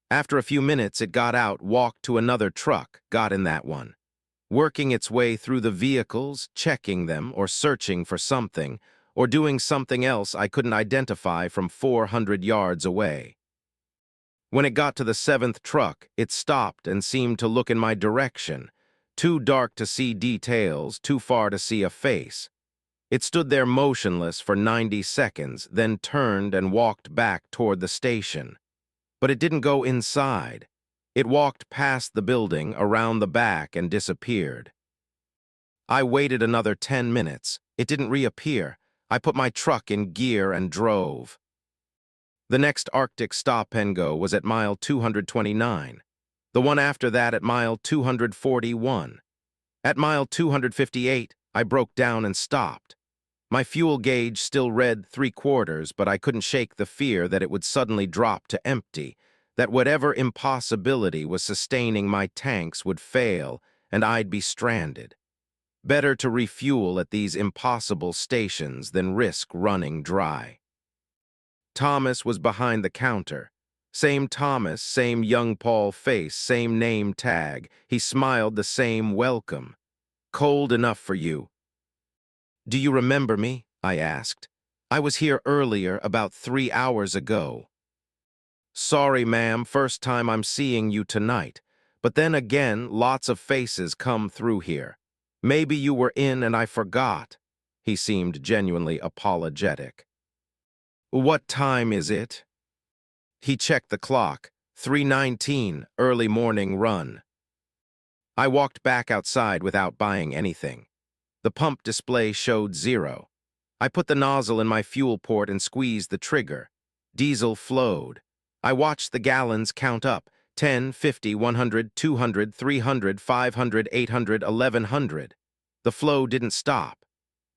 [SPEAKER 1] After a few minutes, it got out, walked to another truck, got in that one. Working its way through the vehicles, checking them, or searching for something, or doing something else I couldn't identify from 400 yards away. When it got to the 7th truck, it stopped and seemed to look in my direction. Too dark to see details, too far to see a face. It stood there motionless for 90 seconds, then turned and walked back toward the station. But it didn't go inside. It walked past the building, around the back, and disappeared. I waited another 10 minutes. It didn't reappear. I put my truck in gear and drove. The next Arctic stop-and-go was at mile 229. The one after that at mile 241. At mile 258, I broke down and stopped. My fuel gauge still read 3/4, but I couldn't shake the fear that it would suddenly drop to empty, that whatever impossibility was sustaining my tanks would fail, and I'd be stranded. Better to refuel at these impossible stations than risk running dry. Thomas was behind the counter. Same Thomas, same young Paul face, same name tag. He smiled the same welcome. "Cold enough for you." "Do you remember me?" I asked. "I was here earlier, about 3 hours ago." "Sorry, ma'am, first time I'm seeing you tonight. But then again, lots of faces come through here. Maybe you were in and I forgot." He seemed genuinely apologetic. "What time is it?" He checked the clock. 3:19, early morning run. I walked back outside without buying anything. The pump display showed 0. I put the nozzle in my fuel port and squeezed the trigger. Diesel flowed. I watched the gallons count up. 10, 50, 100, 200, 300, 500, 800, 1100. The flow didn't stop.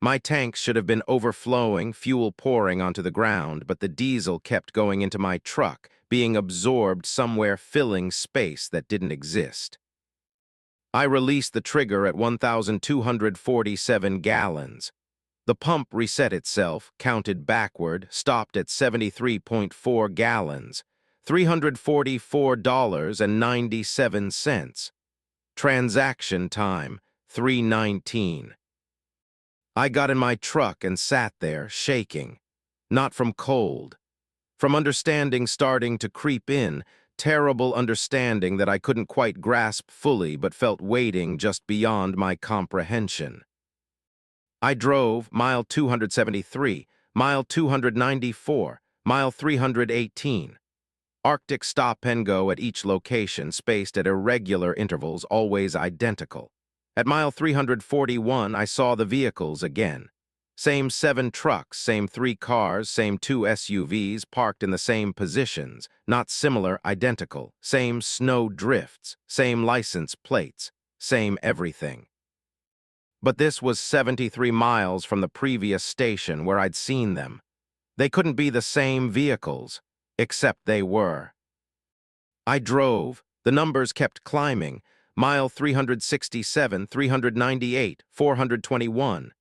[SPEAKER 1] My tanks should have been overflowing, fuel pouring onto the ground, but the diesel kept going into my truck, being absorbed somewhere, filling space that didn't exist. I released the trigger at 1,247 gallons. The pump reset itself, counted backward, stopped at 73.4 gallons, $344.97. Transaction time, 3:19. I got in my truck and sat there, shaking. Not from cold. From understanding starting to creep in, terrible understanding that I couldn't quite grasp fully but felt waiting just beyond my comprehension. I drove mile 273, mile 294, mile 318. Arctic stop-and-go at each location, spaced at irregular intervals, always identical. At mile 341, I saw the vehicles again. Same 7 trucks, same 3 cars, same 2 SUVs parked in the same positions, not similar, identical. Same snow drifts, same license plates, same everything. But this was 73 miles from the previous station where I'd seen them. They couldn't be the same vehicles, except they were. I drove. The numbers kept climbing. Mile 367, 398, 421.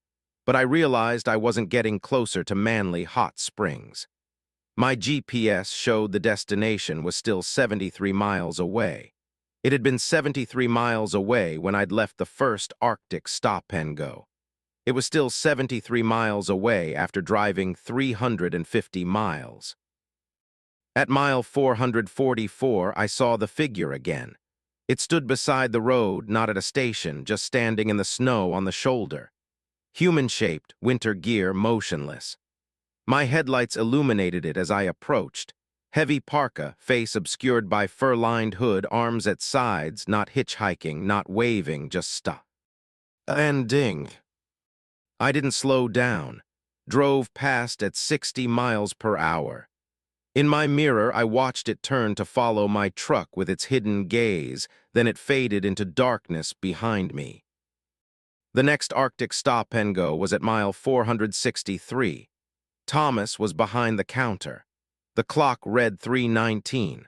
[SPEAKER 1] But I realized I wasn't getting closer to Manly Hot Springs. My GPS showed the destination was still 73 miles away. It had been 73 miles away when I'd left the first Arctic stop-and-go. It was still 73 miles away after driving 350 miles. At mile 444, I saw the figure again. It stood beside the road, not at a station, just standing in the snow on the shoulder. Human-shaped, winter gear, motionless. My headlights illuminated it as I approached. Heavy parka, face obscured by fur-lined hood, arms at sides, not hitchhiking, not waving, just stuck. And ding. I didn't slow down. Drove past at 60 miles per hour. In my mirror, I watched it turn to follow my truck with its hidden gaze, then it faded into darkness behind me. The next Arctic stop-and-go was at mile 463. Thomas was behind the counter. The clock read 3:19.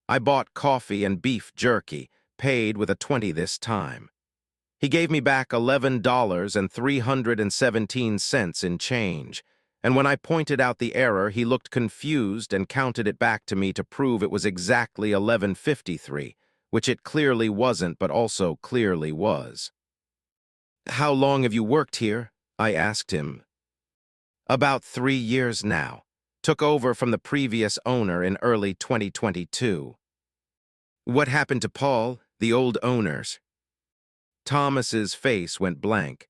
[SPEAKER 1] I bought coffee and beef jerky, paid with a 20 this time. He gave me back $11.317 in change, and when I pointed out the error, he looked confused and counted it back to me to prove it was exactly 11:53, which it clearly wasn't, but also clearly was. "How long have you worked here?" I asked him. "About 3 years now. Took over from the previous owner in early 2022. "What happened to Paul, the old owners?" Thomas's face went blank.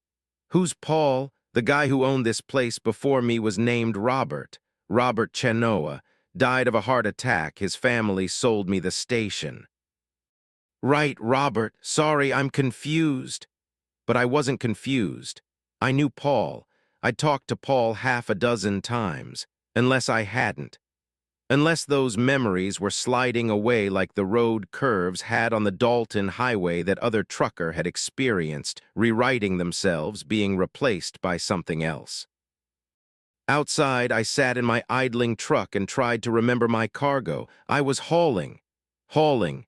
[SPEAKER 1] "Who's Paul? The guy who owned this place before me was named Robert. Robert Chenoa. Died of a heart attack. His family sold me the station." "Right, Robert. Sorry, I'm confused." But I wasn't confused. I knew Paul. I'd talked to Paul half a dozen times. Unless I hadn't. Unless those memories were sliding away like the road curves had on the Dalton Highway that other trucker had experienced, rewriting themselves, being replaced by something else. Outside, I sat in my idling truck and tried to remember my cargo. I was hauling. Hauling.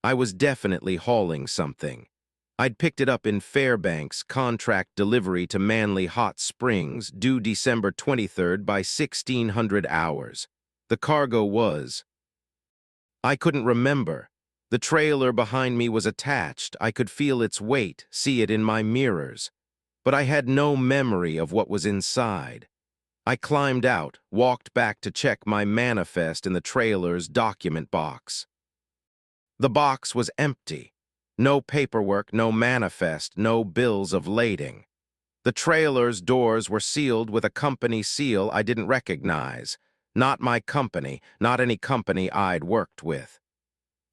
[SPEAKER 1] I was definitely hauling something. I'd picked it up in Fairbanks, contract delivery to Manly Hot Springs, due December 23rd by 1600 hours. The cargo was... I couldn't remember. The trailer behind me was attached. I could feel its weight, see it in my mirrors. But I had no memory of what was inside. I climbed out, walked back to check my manifest in the trailer's document box. The box was empty. No paperwork, no manifest, no bills of lading. The trailer's doors were sealed with a company seal I didn't recognize. Not my company, not any company I'd worked with.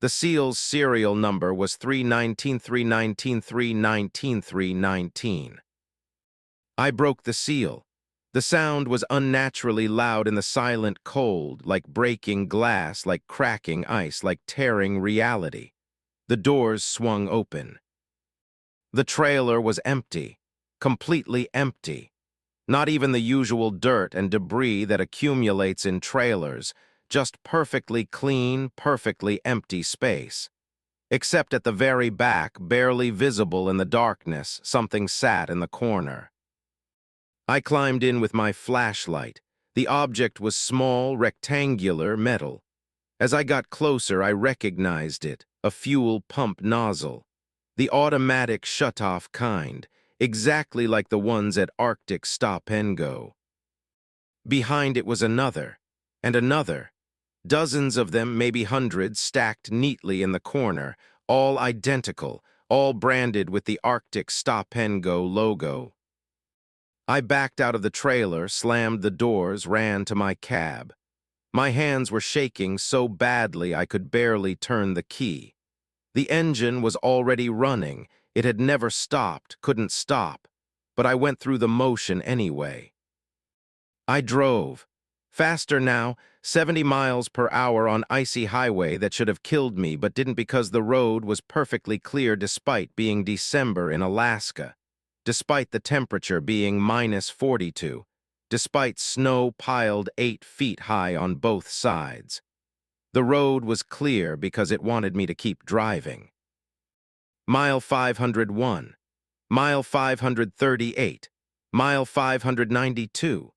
[SPEAKER 1] The seal's serial number was 319-319-319-319. I broke the seal. The sound was unnaturally loud in the silent cold, like breaking glass, like cracking ice, like tearing reality. The doors swung open. The trailer was empty, completely empty. Not even the usual dirt and debris that accumulates in trailers, just perfectly clean, perfectly empty space. Except at the very back, barely visible in the darkness, something sat in the corner. I climbed in with my flashlight. The object was small, rectangular metal. As I got closer, I recognized it, a fuel pump nozzle. The automatic shut-off kind, exactly like the ones at Arctic stop-and-go. Behind it was another, and another. Dozens of them, maybe hundreds, stacked neatly in the corner, all identical, all branded with the Arctic stop-and-go logo. I backed out of the trailer, slammed the doors, ran to my cab. My hands were shaking so badly I could barely turn the key. The engine was already running. It had never stopped, couldn't stop. But I went through the motion anyway. I drove. Faster now, 70 miles per hour on icy highway that should have killed me but didn't because the road was perfectly clear despite being December in Alaska. Despite the temperature being -42, despite snow piled 8 feet high on both sides. The road was clear because it wanted me to keep driving. Mile 501, mile 538, mile 592.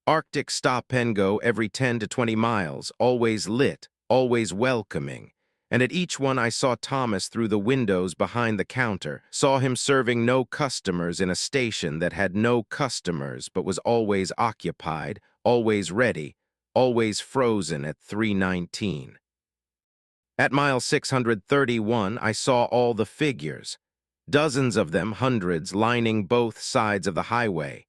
[SPEAKER 1] Arctic stop and go every 10 to 20 miles, always lit, always welcoming. And at each one I saw Thomas through the windows behind the counter, saw him serving no customers in a station that had no customers but was always occupied, always ready, always frozen at 319. At mile 631, I saw all the figures, dozens of them, hundreds, lining both sides of the highway.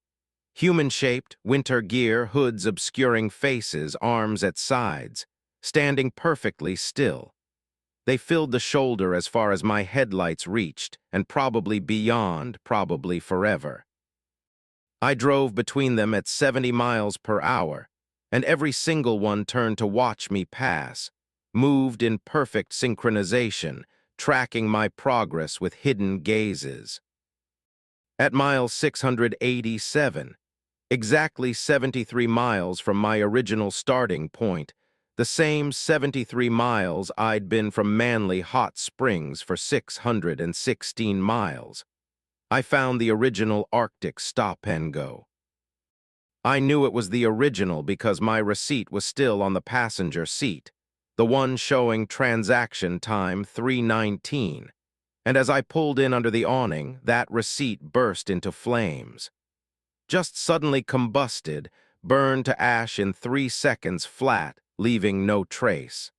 [SPEAKER 1] Human-shaped, winter gear, hoods obscuring faces, arms at sides, standing perfectly still. They filled the shoulder as far as my headlights reached, and probably beyond, probably forever. I drove between them at 70 miles per hour, and every single one turned to watch me pass, moved in perfect synchronization, tracking my progress with hidden gazes. At mile 687, exactly 73 miles from my original starting point, the same 73 miles I'd been from Manly Hot Springs for 616 miles, I found the original Arctic stop and go. I knew it was the original because my receipt was still on the passenger seat, the one showing transaction time 3:19, and as I pulled in under the awning, that receipt burst into flames. Just suddenly combusted, burned to ash in 3 seconds flat, leaving no trace.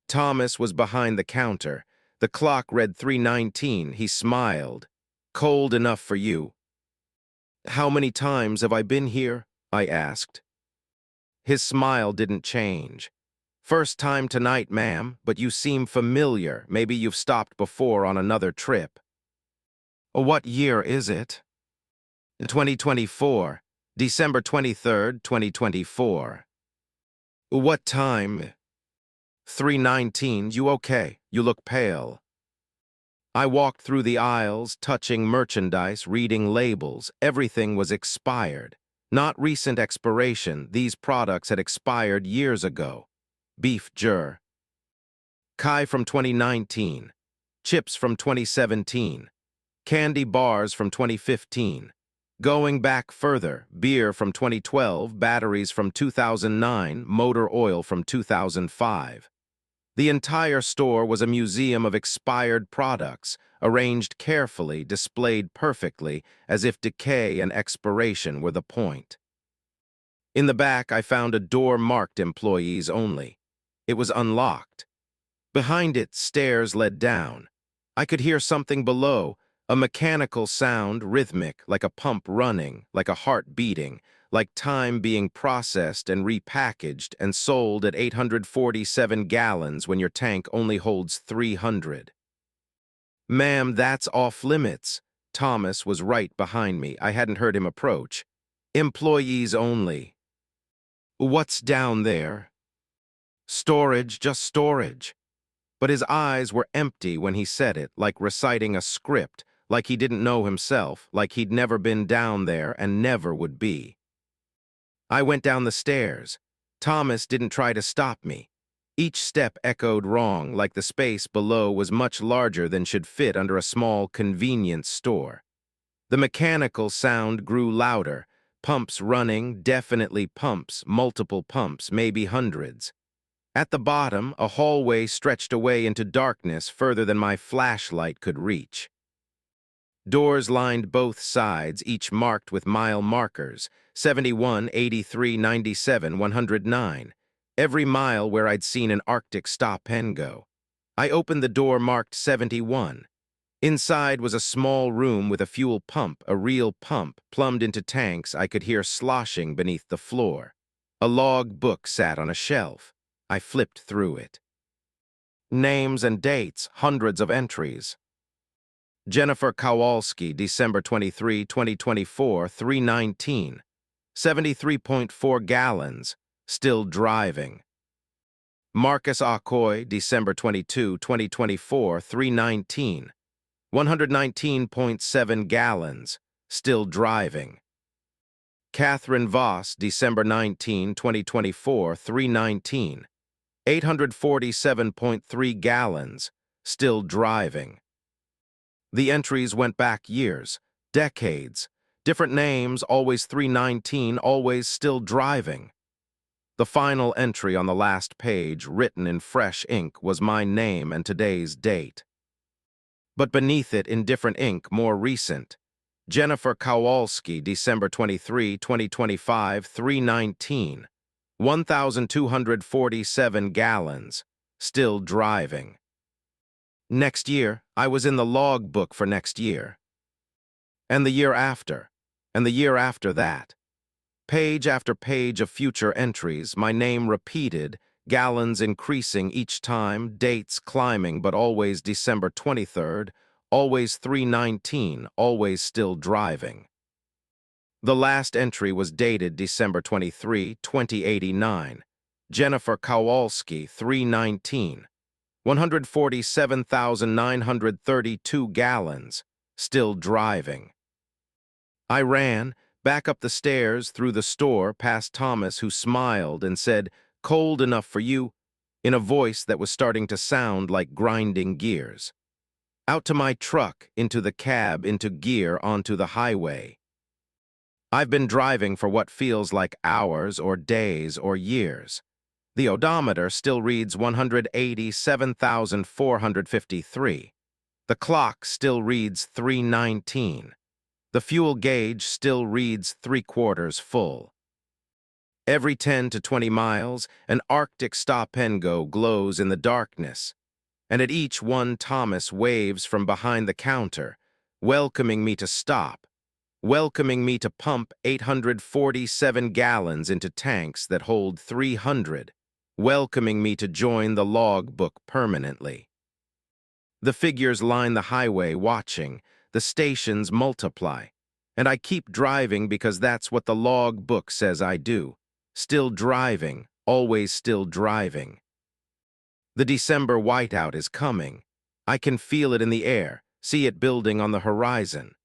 [SPEAKER 1] Thomas was behind the counter. The clock read 3:19. He smiled. "Cold enough for you." "How many times have I been here?" I asked. His smile didn't change. "First time tonight, ma'am, but you seem familiar. Maybe you've stopped before on another trip." "What year is it?" 2024, December 23rd, 2024. "What time?" 3:19. "You okay? You look pale." I walked through the aisles, touching merchandise, reading labels. Everything was expired. Not recent expiration. These products had expired years ago. Beef jur. Kai from 2019. Chips from 2017. Candy bars from 2015. Going back further, beer from 2012, batteries from 2009, motor oil from 2005. The entire store was a museum of expired products, arranged carefully, displayed perfectly, as if decay and expiration were the point. In the back, I found a door marked employees only. It was unlocked. Behind it, stairs led down. I could hear something below, a mechanical sound, rhythmic, like a pump running, like a heart beating, like time being processed and repackaged and sold at 847 gallons when your tank only holds 300. "Ma'am, that's off limits." Thomas was right behind me. I hadn't heard him approach. "Employees only." "What's down there?" "Storage, just storage." But his eyes were empty when he said it, like reciting a script, like he didn't know himself, like he'd never been down there and never would be. I went down the stairs. Thomas didn't try to stop me. Each step echoed wrong, like the space below was much larger than should fit under a small convenience store. The mechanical sound grew louder. Pumps running, definitely pumps, multiple pumps, maybe hundreds. At the bottom, a hallway stretched away into darkness further than my flashlight could reach. Doors lined both sides, each marked with mile markers, 71, 83, 97, 109. Every mile where I'd seen an Arctic stop and go. I opened the door marked 71. Inside was a small room with a fuel pump, a real pump, plumbed into tanks I could hear sloshing beneath the floor. A log book sat on a shelf. I flipped through it. Names and dates, hundreds of entries. Jennifer Kowalski, December 23, 2024, 3:19. 73.4 gallons, still driving. Marcus Akoy, December 22, 2024, 3:19. 119.7 gallons, still driving. Catherine Voss, December 19, 2024, 3:19. 847.3 gallons, still driving. The entries went back years, decades, Different names, always 319, always still driving. The final entry on the last page, written in fresh ink, was my name and today's date. But beneath it, in different ink, more recent, Jennifer Kowalski, December 23, 2025, 319, 1,247 gallons, still driving. Next year, I was in the log book for next year. And the year after, and the year after that. Page after page of future entries, my name repeated, gallons increasing each time, dates climbing, but always December 23rd, always 319, always still driving. The last entry was dated December 23, 2089. Jennifer Kowalski, 319, 147,932 gallons, still driving. I ran, back up the stairs, through the store, past Thomas, who smiled and said, "Cold enough for you," in a voice that was starting to sound like grinding gears. Out to my truck, into the cab, into gear, onto the highway. I've been driving for what feels like hours or days or years. The odometer still reads 187,453. The clock still reads 319. The fuel gauge still reads 3/4 full. Every 10 to 20 miles, an Arctic stop-and-go glows in the darkness, and at each one Thomas waves from behind the counter, welcoming me to stop, welcoming me to pump 847 gallons into tanks that hold 300, welcoming me to join the log book permanently. The figures line the highway watching, the stations multiply, and I keep driving because that's what the log book says I do. Still driving, always still driving. The December whiteout is coming. I can feel it in the air, see it building on the horizon.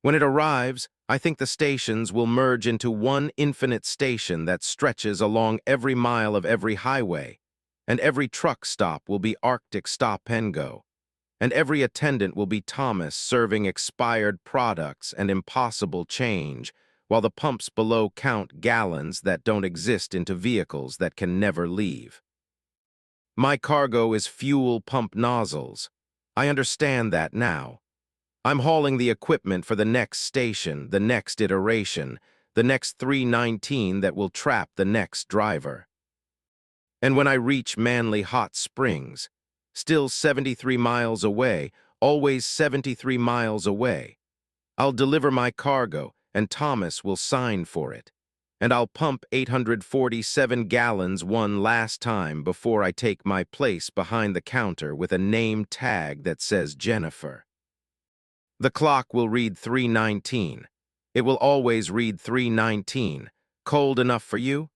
[SPEAKER 1] When it arrives, I think the stations will merge into one infinite station that stretches along every mile of every highway, and every truck stop will be Arctic stop-and-go. And every attendant will be Thomas serving expired products and impossible change, while the pumps below count gallons that don't exist into vehicles that can never leave. My cargo is fuel pump nozzles. I understand that now. I'm hauling the equipment for the next station, the next iteration, the next 319 that will trap the next driver. And when I reach Manly Hot Springs, still 73 miles away, always 73 miles away, I'll deliver my cargo, and Thomas will sign for it. And I'll pump 847 gallons one last time before I take my place behind the counter with a name tag that says Jennifer. The clock will read 319. It will always read 319. Cold enough for you?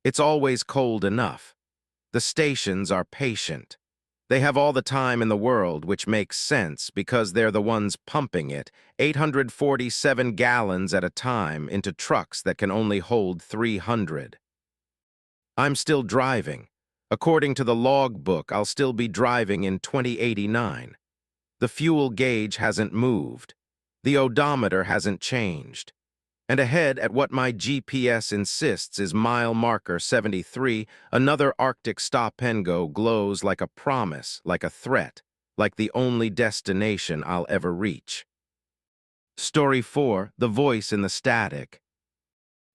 [SPEAKER 1] It's always cold enough. The stations are patient. They have all the time in the world, which makes sense because they're the ones pumping it, 847 gallons at a time, into trucks that can only hold 300. I'm still driving. According to the log book, I'll still be driving in 2089. The fuel gauge hasn't moved. The odometer hasn't changed. And ahead at what my GPS insists is mile marker 73, another Arctic stop-and-go glows like a promise, like a threat, like the only destination I'll ever reach. Story 4, The Voice in the Static.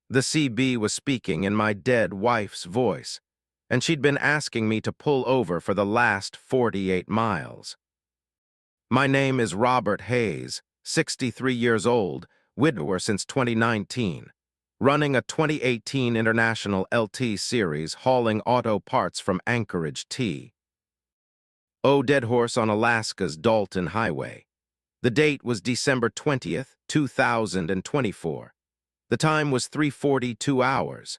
[SPEAKER 1] The CB was speaking in my dead wife's voice, and she'd been asking me to pull over for the last 48 miles. My name is Robert Hayes, 63 years old, widower since 2019, running a 2018 International LT Series hauling auto parts from Anchorage T. O Dead Horse on Alaska's Dalton Highway. The date was December 20th, 2024. The time was 3:42 hours.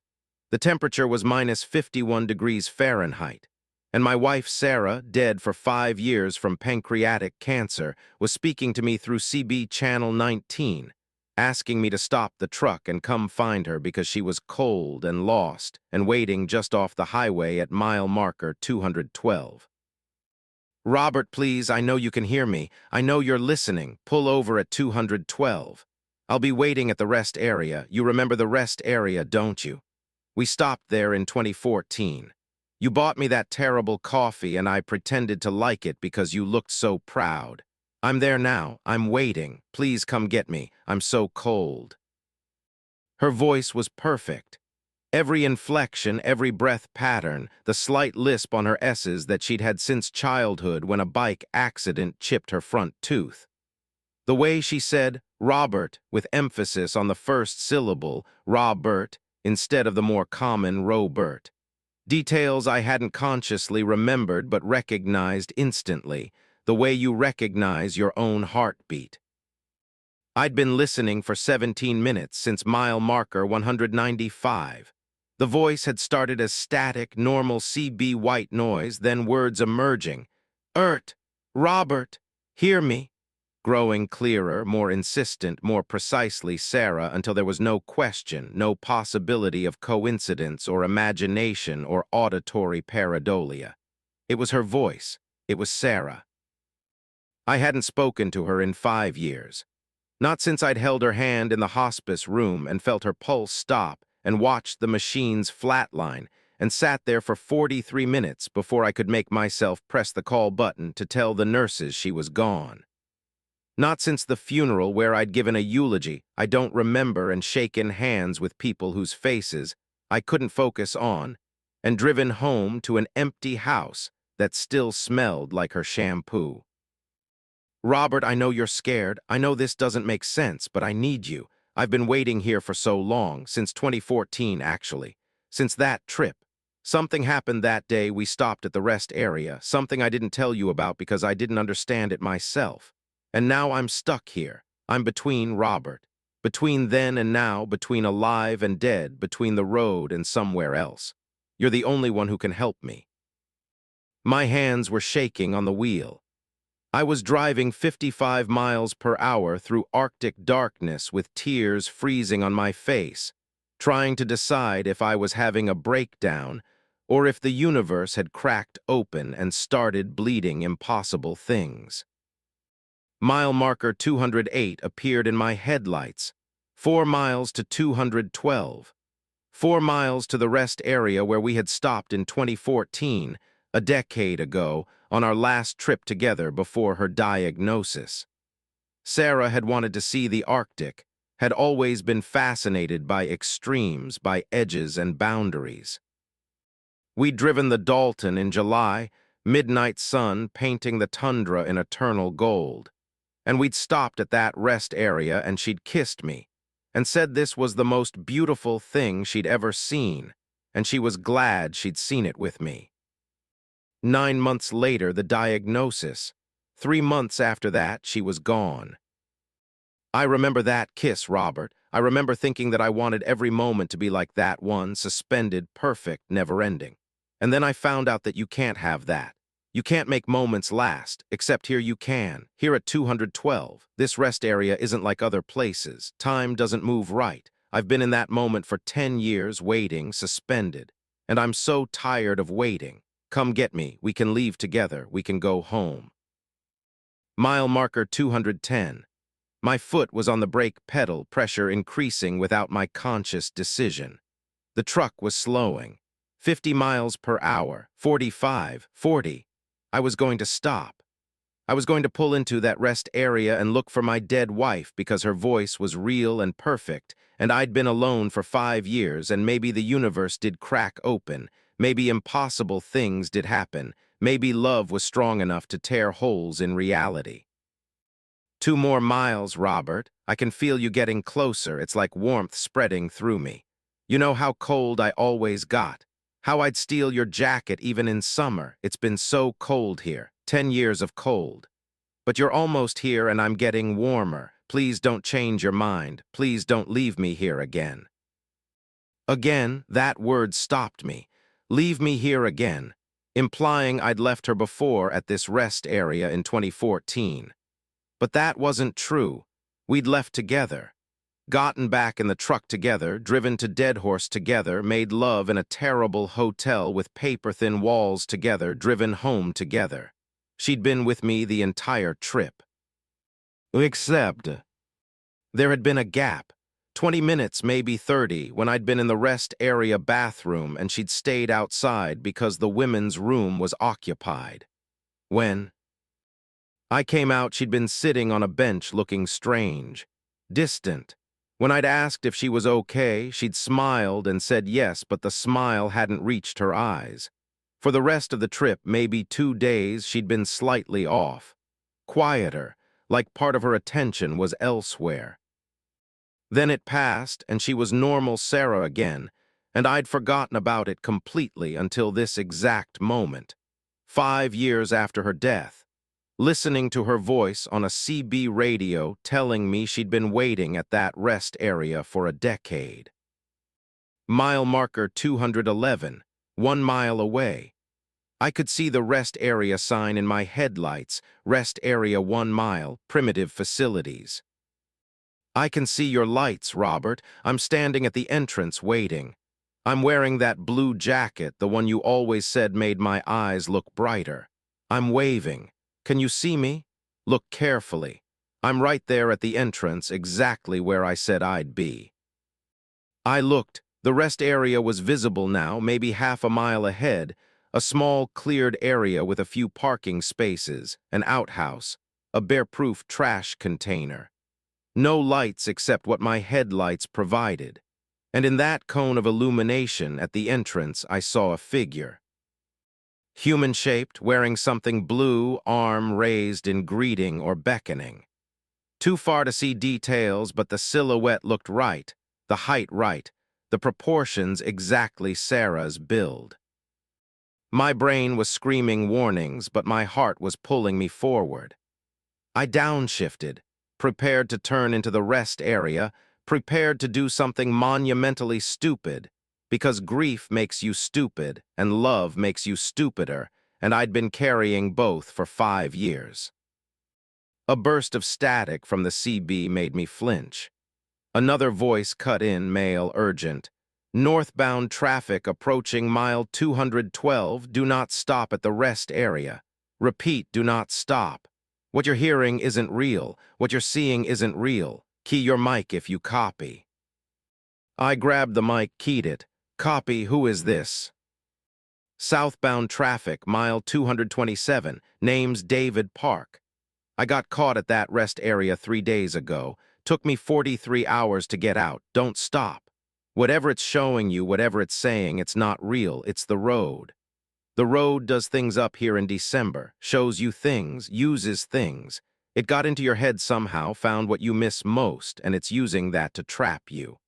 [SPEAKER 1] The temperature was minus 51 degrees Fahrenheit. And my wife Sarah, dead for 5 years from pancreatic cancer, was speaking to me through CB Channel 19, asking me to stop the truck and come find her because she was cold and lost and waiting just off the highway at mile marker 212. Robert, please, I know you can hear me. I know you're listening. Pull over at 212. I'll be waiting at the rest area. You remember the rest area, don't you? We stopped there in 2014. You bought me that terrible coffee and I pretended to like it because you looked so proud. I'm there now. I'm waiting. Please come get me. I'm so cold. Her voice was perfect. Every inflection, every breath pattern, the slight lisp on her S's that she'd had since childhood when a bike accident chipped her front tooth. The way she said Robert with emphasis on the first syllable, Robert, instead of the more common Robert. Details I hadn't consciously remembered but recognized instantly, the way you recognize your own heartbeat. I'd been listening for 17 minutes since mile marker 195. The voice had started as static, normal CB white noise, then words emerging. Robert, hear me. Growing clearer, more insistent, more precisely Sarah, until there was no question, no possibility of coincidence or imagination or auditory pareidolia. It was her voice. It was Sarah. I hadn't spoken to her in 5 years. Not since I'd held her hand in the hospice room and felt her pulse stop and watched the machines flatline and sat there for 43 minutes before I could make myself press the call button to tell the nurses she was gone. Not since the funeral where I'd given a eulogy I don't remember and shaken hands with people whose faces I couldn't focus on, and driven home to an empty house that still smelled like her shampoo. Robert, I know you're scared. I know this doesn't make sense, but I need you. I've been waiting here for so long, since 2014, actually. Since that trip. Something happened that day we stopped at the rest area, something I didn't tell you about because I didn't understand it myself. And now I'm stuck here. I'm between Robert. Between then and now, between alive and dead, between the road and somewhere else. You're the only one who can help me. My hands were shaking on the wheel. I was driving 55 miles per hour through Arctic darkness with tears freezing on my face, trying to decide if I was having a breakdown or if the universe had cracked open and started bleeding impossible things. Mile marker 208 appeared in my headlights, 4 miles to 212, 4 miles to the rest area where we had stopped in 2014, a decade ago, on our last trip together before her diagnosis. Sarah had wanted to see the Arctic, had always been fascinated by extremes, by edges and boundaries. We'd driven the Dalton in July, midnight sun painting the tundra in eternal gold. And we'd stopped at that rest area and she'd kissed me and said this was the most beautiful thing she'd ever seen, and she was glad she'd seen it with me. 9 months later, the diagnosis. 3 months after that, she was gone. I remember that kiss, Robert. I remember thinking that I wanted every moment to be like that one, suspended, perfect, never-ending. And then I found out that you can't have that. You can't make moments last, except here you can. Here at 212, this rest area isn't like other places. Time doesn't move right. I've been in that moment for 10 years, waiting, suspended. And I'm so tired of waiting. Come get me. We can leave together. We can go home. Mile marker 210. My foot was on the brake pedal, pressure increasing without my conscious decision. The truck was slowing. 50 miles per hour, 45, 40. I was going to stop. I was going to pull into that rest area and look for my dead wife because her voice was real and perfect, and I'd been alone for 5 years, and maybe the universe did crack open, maybe impossible things did happen, maybe love was strong enough to tear holes in reality. 2 more miles, Robert. I can feel you getting closer. It's like warmth spreading through me. You know how cold I always got. How I'd steal your jacket even in summer. It's been so cold here. 10 years of cold. But you're almost here and I'm getting warmer. Please don't change your mind. Please don't leave me here again. Again, that word stopped me. Leave me here again, implying I'd left her before at this rest area in 2014. But that wasn't true. We'd left together. Gotten back in the truck together, driven to Deadhorse together, made love in a terrible hotel with paper-thin walls together, driven home together. She'd been with me the entire trip. Except There had been a gap, 20 minutes, maybe 30, when I'd been in the rest area bathroom and she'd stayed outside because the women's room was occupied. When I came out, she'd been sitting on a bench looking strange, distant. When I'd asked if she was okay, she'd smiled and said yes, but the smile hadn't reached her eyes. For the rest of the trip, maybe 2 days, she'd been slightly off, quieter, like part of her attention was elsewhere. Then it passed, and she was normal Sarah again, and I'd forgotten about it completely until this exact moment, 5 years after her death, listening to her voice on a CB radio telling me she'd been waiting at that rest area for a decade. Mile marker 211, 1 mile away. I could see the rest area sign in my headlights, rest area 1 mile, primitive facilities. I can see your lights, Robert. I'm standing at the entrance waiting. I'm wearing that blue jacket, the one you always said made my eyes look brighter. I'm waving. Can you see me? Look carefully. I'm right there at the entrance, exactly where I said I'd be. I looked. The rest area was visible now, maybe half a mile ahead, a small cleared area with a few parking spaces, an outhouse, a bear-proof trash container. No lights except what my headlights provided. And in that cone of illumination at the entrance, I saw a figure. Human-shaped, wearing something blue, arm raised in greeting or beckoning. Too far to see details, but the silhouette looked right, the height right, the proportions exactly Sarah's build. My brain was screaming warnings, but my heart was pulling me forward. I downshifted, prepared to turn into the rest area, prepared to do something monumentally stupid, because grief makes you stupid and love makes you stupider, and I'd been carrying both for 5 years. A burst of static from the CB made me flinch. Another voice cut in, male, urgent. Northbound traffic approaching mile 212, do not stop at the rest area. Repeat, do not stop. What you're hearing isn't real. What you're seeing isn't real. Key your mic if you copy. I grabbed the mic, keyed it. Copy, who is this? Southbound traffic, mile 227, name's David Park. I got caught at that rest area 3 days ago. Took me 43 hours to get out. Don't stop. Whatever it's showing you, whatever it's saying, it's not real. It's the road. The road does things up here in December, shows you things, uses things. It got into your head somehow, found what you miss most, and it's using that to trap you.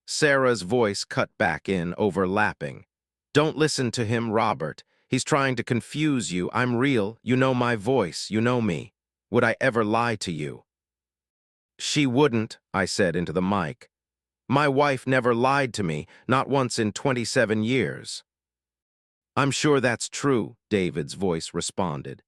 [SPEAKER 1] Sarah's voice cut back in, overlapping. Don't listen to him, Robert. He's trying to confuse you. I'm real. You know my voice. You know me. Would I ever lie to you? She wouldn't, I said into the mic. My wife never lied to me, not once in 27 years. I'm sure that's true, David's voice responded.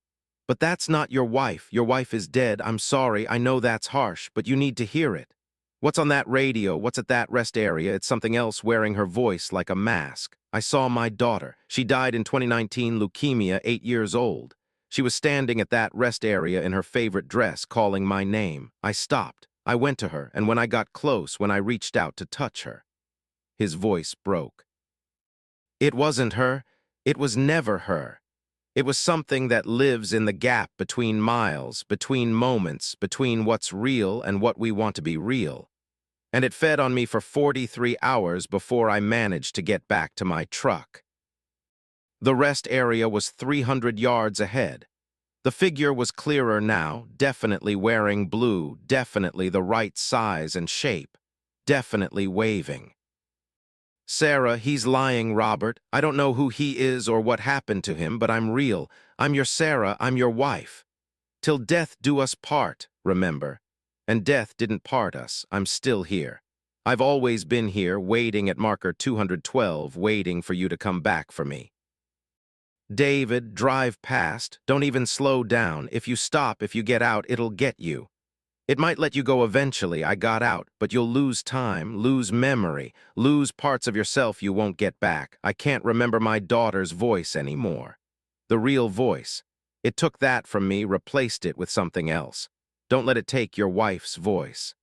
[SPEAKER 1] But that's not your wife. Your wife is dead. I'm sorry. I know that's harsh, but you need to hear it. What's on that radio? What's at that rest area? It's something else wearing her voice like a mask. I saw my daughter. She died in 2019, leukemia, 8 years old. She was standing at that rest area in her favorite dress, calling my name. I stopped. I went to her, and when I got close, when I reached out to touch her, his voice broke. It wasn't her. It was never her. It was something that lives in the gap between miles, between moments, between what's real and what we want to be real. And it fed on me for 43 hours before I managed to get back to my truck. The rest area was 300 yards ahead. The figure was clearer now, definitely wearing blue, definitely the right size and shape, definitely waving. Sarah, he's lying, Robert. I don't know who he is or what happened to him, but I'm real. I'm your Sarah, I'm your wife. Till death do us part, remember. And death didn't part us. I'm still here. I've always been here, waiting at marker 212, waiting for you to come back for me. David, drive past. Don't even slow down. If you stop, if you get out, it'll get you. It might let you go eventually. I got out, but you'll lose time, lose memory, lose parts of yourself you won't get back. I can't remember my daughter's voice anymore. The real voice. It took that from me, replaced it with something else. Don't let it take your wife's voice.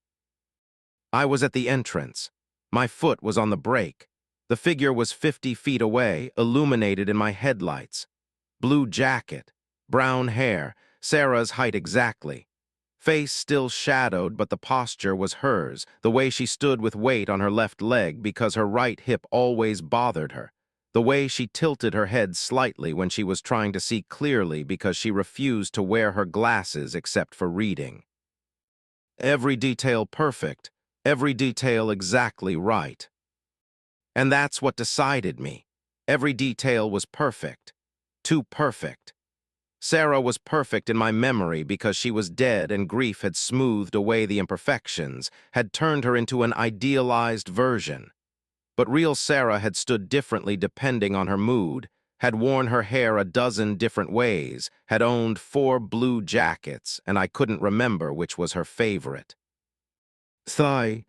[SPEAKER 1] I was at the entrance. My foot was on the brake. The figure was 50 feet away, illuminated in my headlights. Blue jacket, brown hair, Sarah's height exactly. Face still shadowed, but the posture was hers, the way she stood with weight on her left leg because her right hip always bothered her. The way she tilted her head slightly when she was trying to see clearly because she refused to wear her glasses except for reading. Every detail perfect, every detail exactly right. And that's what decided me. Every detail was perfect. Too perfect. Sarah was perfect in my memory because she was dead and grief had smoothed away the imperfections, had turned her into an idealized version. But real Sarah had stood differently depending on her mood, had worn her hair a dozen different ways, had owned 4 blue jackets, and I couldn't remember which was her favorite. Sigh.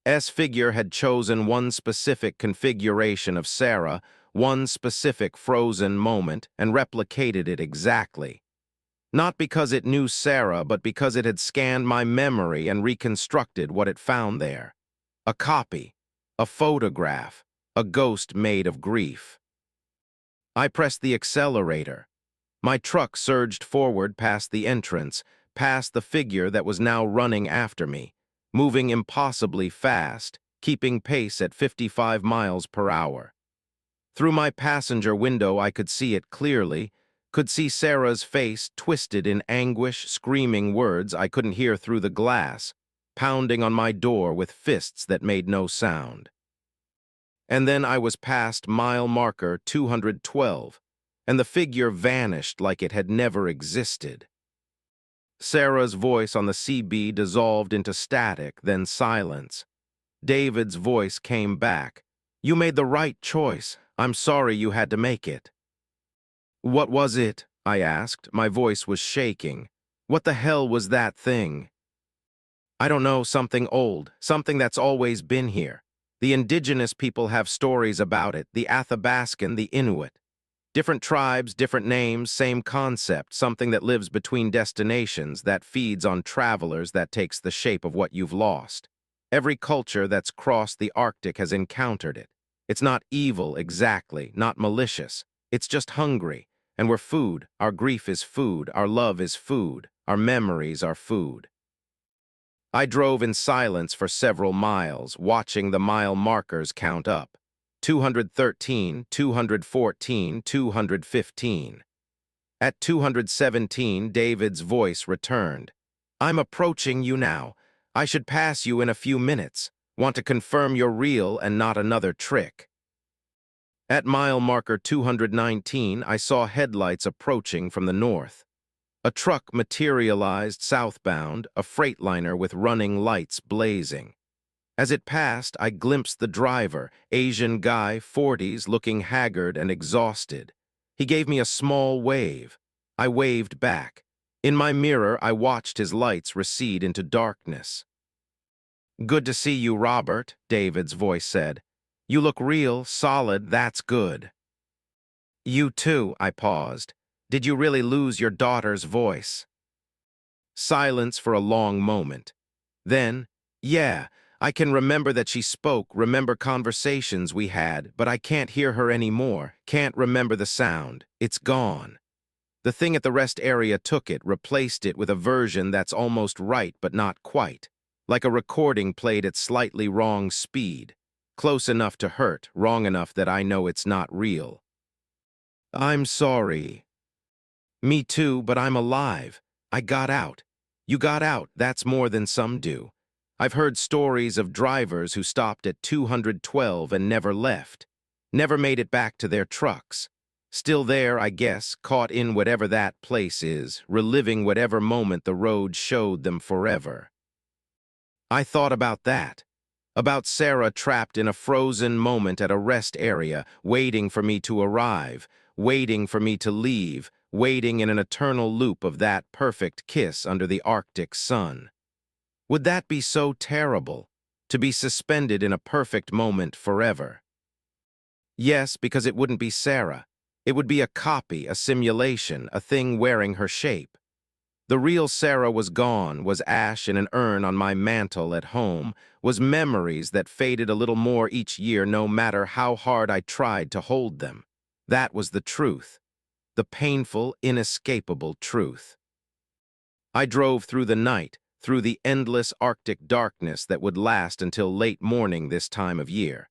[SPEAKER 1] S figure had chosen one specific configuration of Sarah, one specific frozen moment, and replicated it exactly. Not because it knew Sarah, but because it had scanned my memory and reconstructed what it found there. A copy, a photograph, a ghost made of grief. I pressed the accelerator. My truck surged forward past the entrance, past the figure that was now running after me, moving impossibly fast, keeping pace at 55 miles per hour. Through my passenger window I could see it clearly, could see Sarah's face twisted in anguish, screaming words I couldn't hear through the glass, pounding on my door with fists that made no sound. And then I was past mile marker 212, and the figure vanished like it had never existed. Sarah's voice on the CB dissolved into static, then silence. David's voice came back. "You made the right choice. I'm sorry you had to make it." "What was it?" I asked. My voice was shaking. "What the hell was that thing?" "I don't know, something old, something that's always been here. The indigenous people have stories about it, the Athabascan, the Inuit. Different tribes, different names, same concept, something that lives between destinations, that feeds on travelers, that takes the shape of what you've lost. Every culture that's crossed the Arctic has encountered it. It's not evil exactly, not malicious. It's just hungry. And we're food. Our grief is food. Our love is food. Our memories are food." I drove in silence for several miles, watching the mile markers count up. 213, 214, 215. At 217, David's voice returned. "I'm approaching you now. I should pass you in a few minutes. Want to confirm you're real and not another trick." At mile marker 219, I saw headlights approaching from the north. A truck materialized southbound, a freightliner with running lights blazing. As it passed, I glimpsed the driver, Asian guy, 40s, looking haggard and exhausted. He gave me a small wave. I waved back. In my mirror, I watched his lights recede into darkness. "Good to see you, Robert," David's voice said. "You look real, solid, that's good." "You too," I paused. "Did you really lose your daughter's voice?" Silence for a long moment. Then, "Yeah, I can remember that she spoke, remember conversations we had, but I can't hear her anymore, can't remember the sound. It's gone." The thing at the rest area took it, replaced it with a version that's almost right but not quite, like a recording played at slightly wrong speed, close enough to hurt, wrong enough that I know it's not real. "I'm sorry." "Me too, but I'm alive. I got out." "You got out, that's more than some do. I've heard stories of drivers who stopped at 212 and never left, never made it back to their trucks. Still there, I guess, caught in whatever that place is, reliving whatever moment the road showed them forever." I thought about that. About Sarah trapped in a frozen moment at a rest area, waiting for me to arrive, waiting for me to leave, waiting in an eternal loop of that perfect kiss under the Arctic sun. Would that be so terrible, to be suspended in a perfect moment forever? Yes, because it wouldn't be Sarah. It would be a copy, a simulation, a thing wearing her shape. The real Sarah was gone, was ash in an urn on my mantel at home, was memories that faded a little more each year no matter how hard I tried to hold them. That was the truth, the painful, inescapable truth. I drove through the night, through the endless Arctic darkness that would last until late morning this time of year.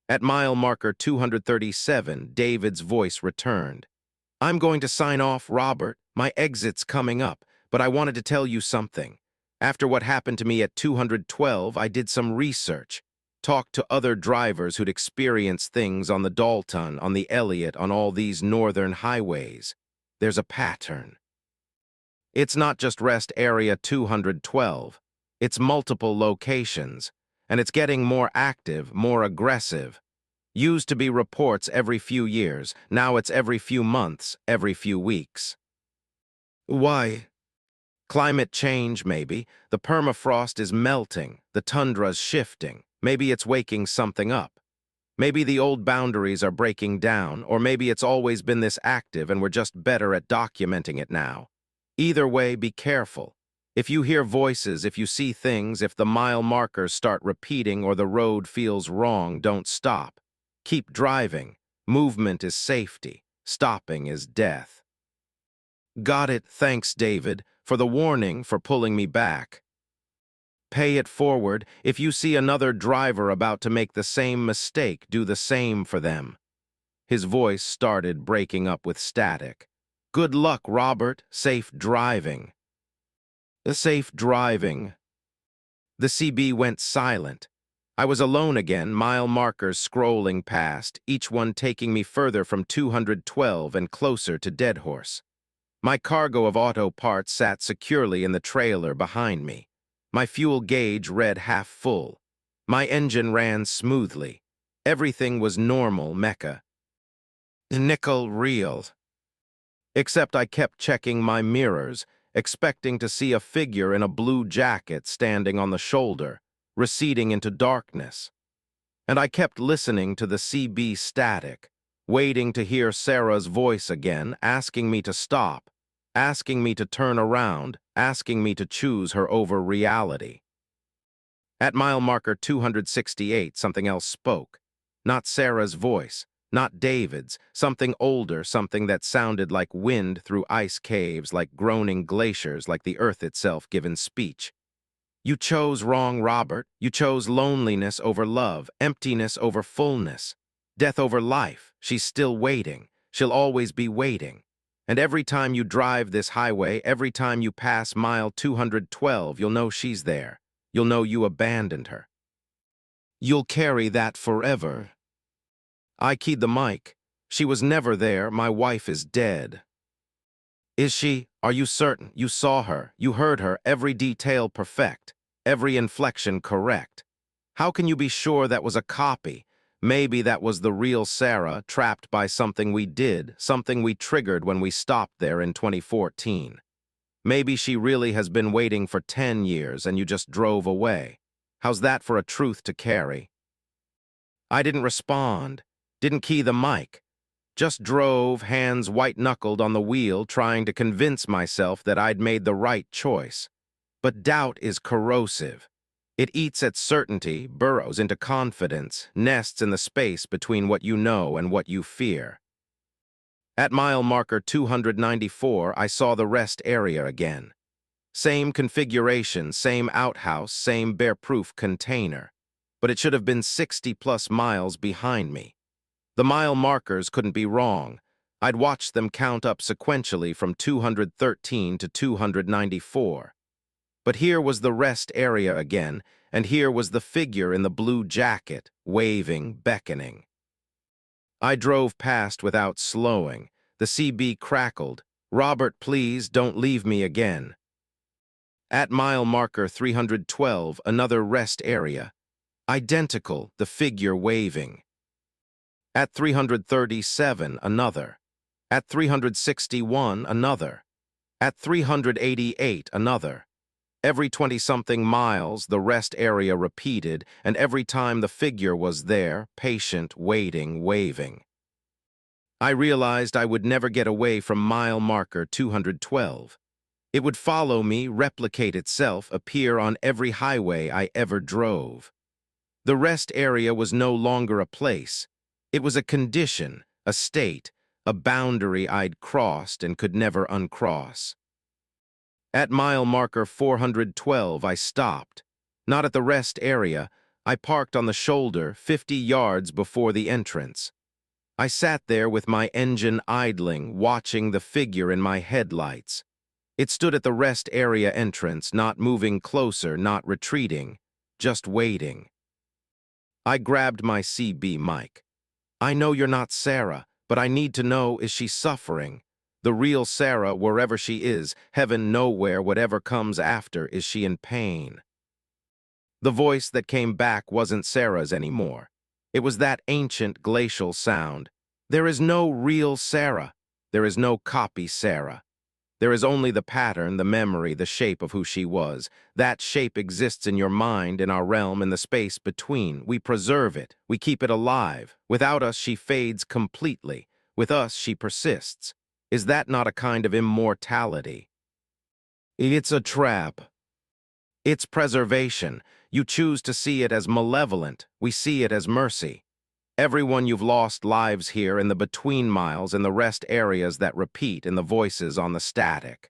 [SPEAKER 1] At mile marker 237, David's voice returned. "I'm going to sign off, Robert. My exit's coming up, but I wanted to tell you something. After what happened to me at 212, I did some research. Talked to other drivers who'd experienced things on the Dalton, on the Elliott, on all these northern highways. There's a pattern. It's not just rest area 212. It's multiple locations, and it's getting more active, more aggressive. Used to be reports every few years, now it's every few months, every few weeks." Why? Climate change, maybe. The permafrost is melting, the tundra's shifting. Maybe it's waking something up. Maybe the old boundaries are breaking down, or maybe it's always been this active and we're just better at documenting it now. Either way, be careful. If you hear voices, if you see things, if the mile markers start repeating or the road feels wrong, don't stop. Keep driving. Movement is safety. Stopping is death. Got it, thanks, David, for the warning, for pulling me back. Pay it forward. If you see another driver about to make the same mistake, do the same for them. His voice started breaking up with static. Good luck, Robert. Safe driving. Safe driving. The CB went silent. I was alone again, mile markers scrolling past, each one taking me further from 212 and closer to Deadhorse. My cargo of auto parts sat securely in the trailer behind me. My fuel gauge read half full. My engine ran smoothly. Everything was normal mecha. Nickel real. Except I kept checking my mirrors, expecting to see a figure in a blue jacket standing on the shoulder, receding into darkness. And I kept listening to the CB static, waiting to hear Sarah's voice again, asking me to stop, asking me to turn around, asking me to choose her over reality. At mile marker 268, something else spoke. Not Sarah's voice, not David's, something older, something that sounded like wind through ice caves, like groaning glaciers, like the earth itself given speech. You chose wrong, Robert. You chose loneliness over love, emptiness over fullness, death over life. She's still waiting. She'll always be waiting. And every time you drive this highway, every time you pass mile 212, you'll know she's there. You'll know you abandoned her. You'll carry that forever. I keyed the mic. She was never there. My wife is dead. Is she? Are you certain? You saw her. You heard her. Every detail perfect. Every inflection correct. How can you be sure that was a copy? Maybe that was the real Sarah, trapped by something we did, something we triggered when we stopped there in 2014. Maybe she really has been waiting for 10 years and you just drove away. How's that for a truth to carry? I didn't respond, didn't key the mic. Just drove, hands white-knuckled on the wheel, trying to convince myself that I'd made the right choice. But doubt is corrosive. It eats at certainty, burrows into confidence, nests in the space between what you know and what you fear. At mile marker 294, I saw the rest area again. Same configuration, same outhouse, same bear-proof container. But it should have been 60-plus miles behind me. The mile markers couldn't be wrong. I'd watched them count up sequentially from 213 to 294. But here was the rest area again, and here was the figure in the blue jacket, waving, beckoning. I drove past without slowing. The CB crackled. Robert, please, don't leave me again. At mile marker 312, another rest area. Identical, the figure waving. At 337, another. At 361, another. At 388, another. Every 20-something miles, the rest area repeated, and every time the figure was there, patient, waiting, waving. I realized I would never get away from mile marker 212. It would follow me, replicate itself, appear on every highway I ever drove. The rest area was no longer a place. It was a condition, a state, a boundary I'd crossed and could never uncross. At mile marker 412, I stopped. Not at the rest area. I parked on the shoulder, 50 yards before the entrance. I sat there with my engine idling, watching the figure in my headlights. It stood at the rest area entrance, not moving closer, not retreating, just waiting. I grabbed my CB mic. I know you're not Sarah, but I need to know, is she suffering? The real Sarah, wherever she is, heaven nowhere, whatever comes after, is she in pain? The voice that came back wasn't Sarah's anymore. It was that ancient glacial sound. There is no real Sarah. There is no copy Sarah. There is only the pattern, the memory, the shape of who she was. That shape exists in your mind, in our realm, in the space between. We preserve it. We keep it alive. Without us, she fades completely. With us, she persists. Is that not a kind of immortality? It's a trap. It's preservation. You choose to see it as malevolent. We see it as mercy. Everyone you've lost lives here in the between miles, in the rest areas that repeat, in the voices on the static.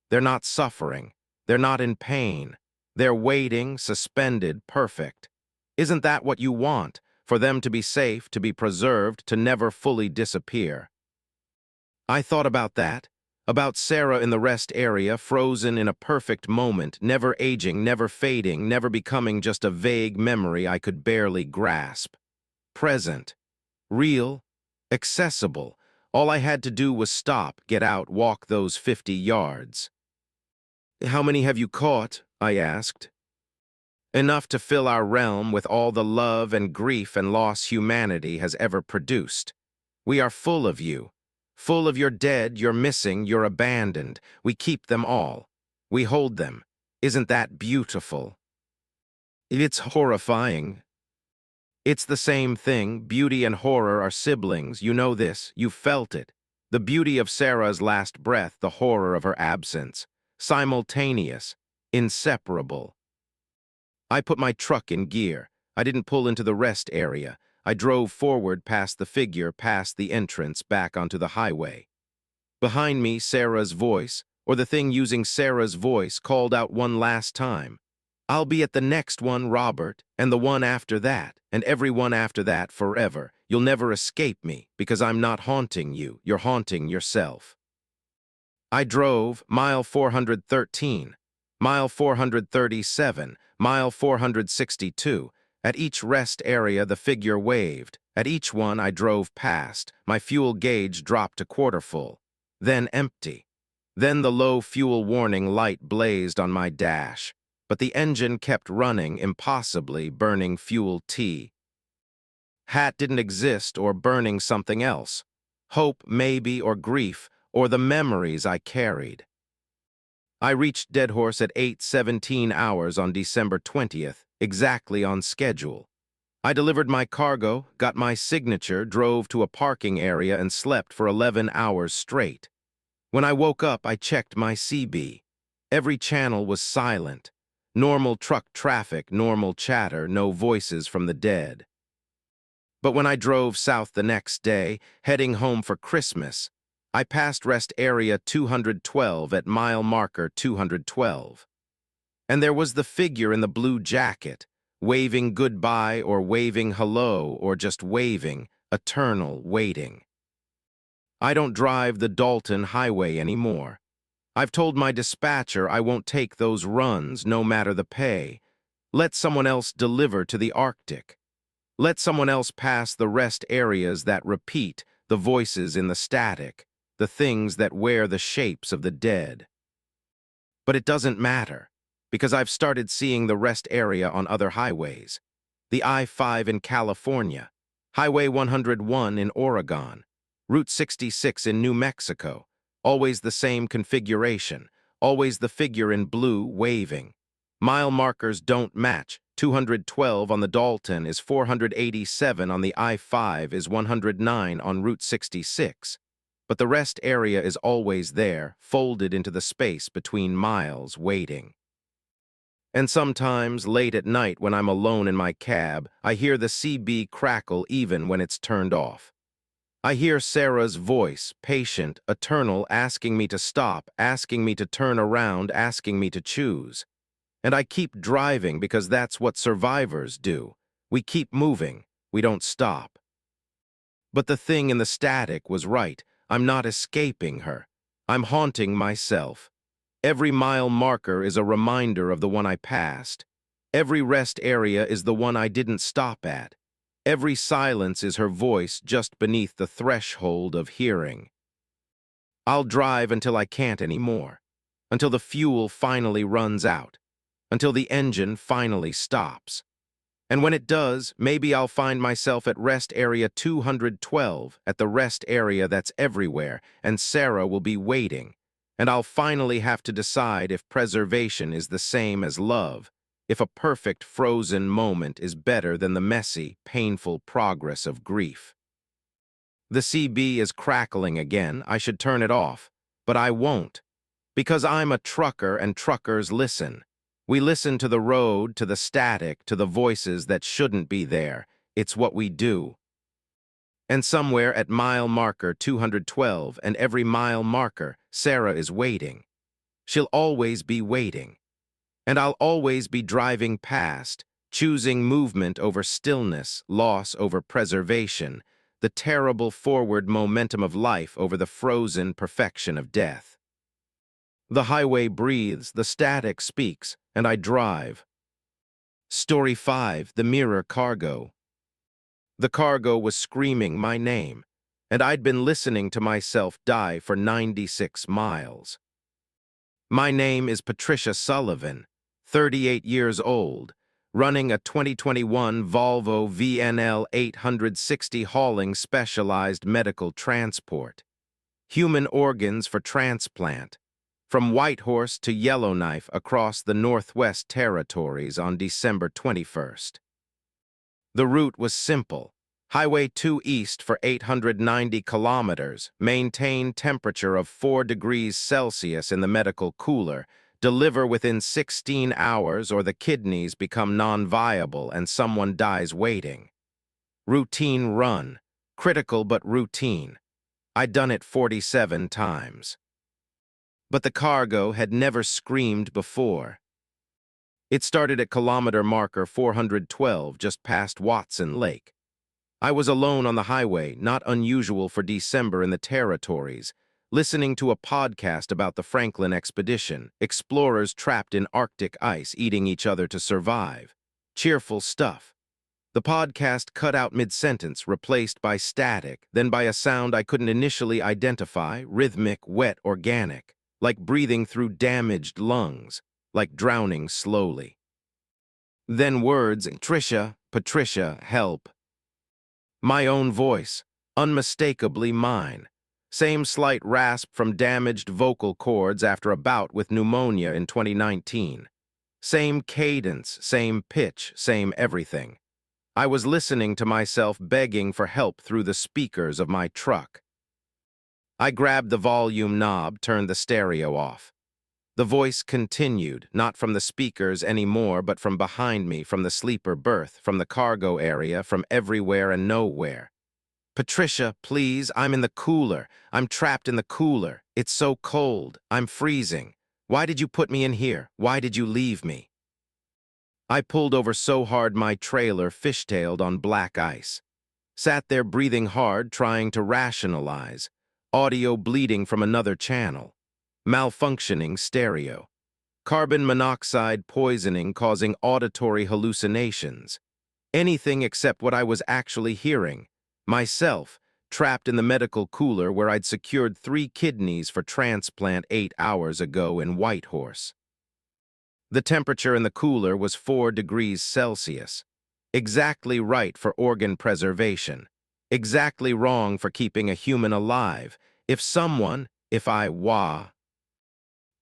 [SPEAKER 1] They're not suffering. They're not in pain. They're waiting, suspended, perfect. Isn't that what you want? For them to be safe, to be preserved, to never fully disappear. I thought about that. About Sarah in the rest area, frozen in a perfect moment, never aging, never fading, never becoming just a vague memory I could barely grasp. Present, real, accessible. All I had to do was stop, get out, walk those 50 yards. How many have you caught? I asked. Enough to fill our realm with all the love and grief and loss humanity has ever produced. We are full of you. Full of your dead, your missing, your abandoned. We keep them all. We hold them. Isn't that beautiful? It's horrifying. It's the same thing. Beauty and horror are siblings. You know this. You felt it. The beauty of Sarah's last breath, the horror of her absence. Simultaneous. Inseparable. I put my truck in gear. I didn't pull into the rest area. I drove forward past the figure, past the entrance, back onto the highway. Behind me, Sarah's voice, or the thing using Sarah's voice, called out one last time. I'll be at the next one, Robert, and the one after that, and every one after that forever. You'll never escape me, because I'm not haunting you. You're haunting yourself. I drove mile 413, mile 437, mile 462. At each rest area, the figure waved. At each one I drove past. My fuel gauge dropped to quarter full. Then empty. Then the low fuel warning light blazed on my dash. But the engine kept running, impossibly, burning fuel T. Hat didn't exist, or burning something else. Hope, maybe, or grief, or the memories I carried. I reached Deadhorse at 8:17 hours on December 20th, exactly on schedule. I delivered my cargo, got my signature, drove to a parking area, and slept for 11 hours straight. When I woke up, I checked my CB. Every channel was silent. Normal truck traffic, normal chatter, no voices from the dead. But when I drove south the next day, heading home for Christmas, I passed rest area 212 at mile marker 212. And there was the figure in the blue jacket, waving goodbye or waving hello or just waving, eternal waiting. I don't drive the Dalton Highway anymore. I've told my dispatcher I won't take those runs, no matter the pay. Let someone else deliver to the Arctic. Let someone else pass the rest areas that repeat, the voices in the static, the things that wear the shapes of the dead. But it doesn't matter, because I've started seeing the rest area on other highways. The I-5 in California, Highway 101 in Oregon, Route 66 in New Mexico, always the same configuration, always the figure in blue waving. Mile markers don't match. 212 on the Dalton is 487 on the I-5 is 109 on Route 66. but the rest area is always there, folded into the space between miles, waiting. And sometimes, late at night when I'm alone in my cab, I hear the CB crackle even when it's turned off. I hear Sarah's voice, patient, eternal, asking me to stop, asking me to turn around, asking me to choose. And I keep driving because that's what survivors do. We keep moving. We don't stop. But the thing in the static was right. I'm not escaping her. I'm haunting myself. Every mile marker is a reminder of the one I passed. Every rest area is the one I didn't stop at. Every silence is her voice just beneath the threshold of hearing. I'll drive until I can't anymore, until the fuel finally runs out, until the engine finally stops. And when it does, maybe I'll find myself at rest area 212, at the rest area that's everywhere, and Sarah will be waiting. And I'll finally have to decide if preservation is the same as love, if a perfect frozen moment is better than the messy, painful progress of grief. The CB is crackling again. I should turn it off, but I won't, because I'm a trucker and truckers listen. We listen to the road, to the static, to the voices that shouldn't be there. It's what we do. And somewhere at mile marker 212 and every mile marker, Sarah is waiting. She'll always be waiting. And I'll always be driving past, choosing movement over stillness, loss over preservation, the terrible forward momentum of life over the frozen perfection of death. The highway breathes, the static speaks, and I drive. Story 5, The Mirror Cargo. The cargo was screaming my name, and I'd been listening to myself die for 96 miles. My name is Patricia Sullivan, 38 years old, running a 2021 Volvo VNL 860 hauling specialized medical transport. Human organs for transplant, from Whitehorse to Yellowknife across the Northwest Territories on December 21st. The route was simple. Highway 2 east for 890 kilometers, maintain temperature of 4 degrees Celsius in the medical cooler, deliver within 16 hours or the kidneys become non-viable and someone dies waiting. Routine run, critical but routine. I'd done it 47 times. But the cargo had never screamed before. It started at kilometer marker 412 just past Watson Lake. I was alone on the highway, not unusual for December in the territories, listening to a podcast about the Franklin expedition, explorers trapped in Arctic ice eating each other to survive. Cheerful stuff. The podcast cut out mid-sentence, replaced by static, then by a sound I couldn't initially identify, rhythmic, wet, organic, like breathing through damaged lungs, like drowning slowly. Then words, Patricia, help. My own voice, unmistakably mine. Same slight rasp from damaged vocal cords after a bout with pneumonia in 2019. Same cadence, same pitch, same everything. I was listening to myself begging for help through the speakers of my truck. I grabbed the volume knob, turned the stereo off. The voice continued, not from the speakers anymore, but from behind me, from the sleeper berth, from the cargo area, from everywhere and nowhere. Patricia, please, I'm in the cooler. I'm trapped in the cooler. It's so cold. I'm freezing. Why did you put me in here? Why did you leave me? I pulled over so hard my trailer fishtailed on black ice. Sat there breathing hard, trying to rationalize. Audio bleeding from another channel. Malfunctioning stereo. Carbon monoxide poisoning causing auditory hallucinations. Anything except what I was actually hearing. Myself, trapped in the medical cooler where I'd secured 3 kidneys for transplant 8 hours ago in Whitehorse. The temperature in the cooler was 4 degrees Celsius. Exactly right for organ preservation. Exactly wrong for keeping a human alive. If I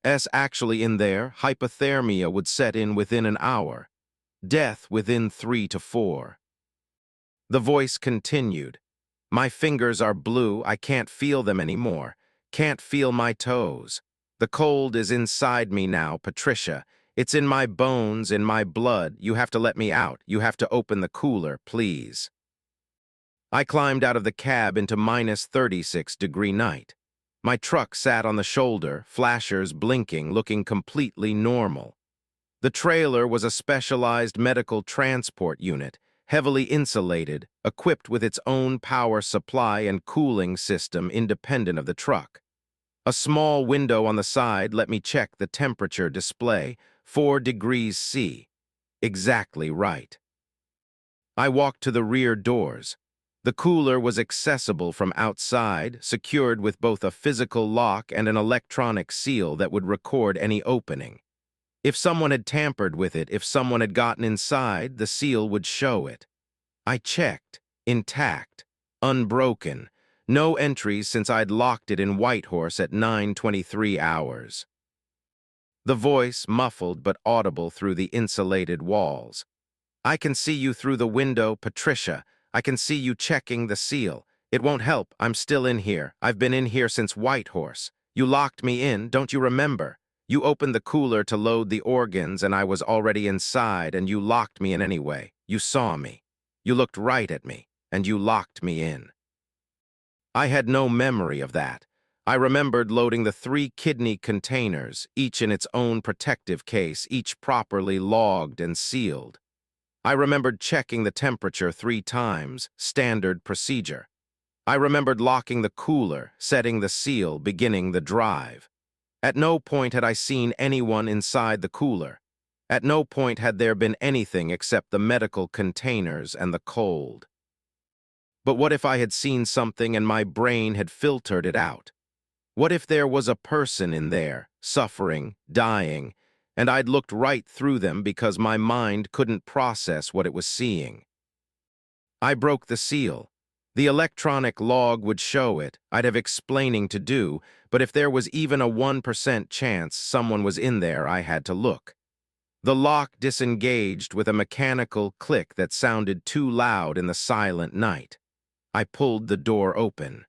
[SPEAKER 1] was actually in there, hypothermia would set in within an hour. Death within 3 to 4. The voice continued. My fingers are blue, I can't feel them anymore. Can't feel my toes. The cold is inside me now, Patricia. It's in my bones, in my blood. You have to let me out. You have to open the cooler, please. I climbed out of the cab into -36-degree night. My truck sat on the shoulder, flashers blinking, looking completely normal. The trailer was a specialized medical transport unit, heavily insulated, equipped with its own power supply and cooling system independent of the truck. A small window on the side let me check the temperature display, 4 degrees C. Exactly right. I walked to the rear doors. The cooler was accessible from outside, secured with both a physical lock and an electronic seal that would record any opening. If someone had tampered with it, if someone had gotten inside, the seal would show it. I checked. Intact. Unbroken. No entries since I'd locked it in Whitehorse at 9:23 hours. The voice, muffled but audible through the insulated walls. I can see you through the window, Patricia. I can see you checking the seal. It won't help. I'm still in here. I've been in here since Whitehorse. You locked me in, don't you remember? You opened the cooler to load the organs and I was already inside and you locked me in anyway. You saw me. You looked right at me and you locked me in. I had no memory of that. I remembered loading the 3 kidney containers, each in its own protective case, each properly logged and sealed. I remembered checking the temperature 3 times, standard procedure. I remembered locking the cooler, setting the seal, beginning the drive. At no point had I seen anyone inside the cooler. At no point had there been anything except the medical containers and the cold. But what if I had seen something and my brain had filtered it out? What if there was a person in there, suffering, dying, and I'd looked right through them because my mind couldn't process what it was seeing? I broke the seal. The electronic log would show it. I'd have explaining to do, but if there was even a 1% chance someone was in there, I had to look. The lock disengaged with a mechanical click that sounded too loud in the silent night. I pulled the door open.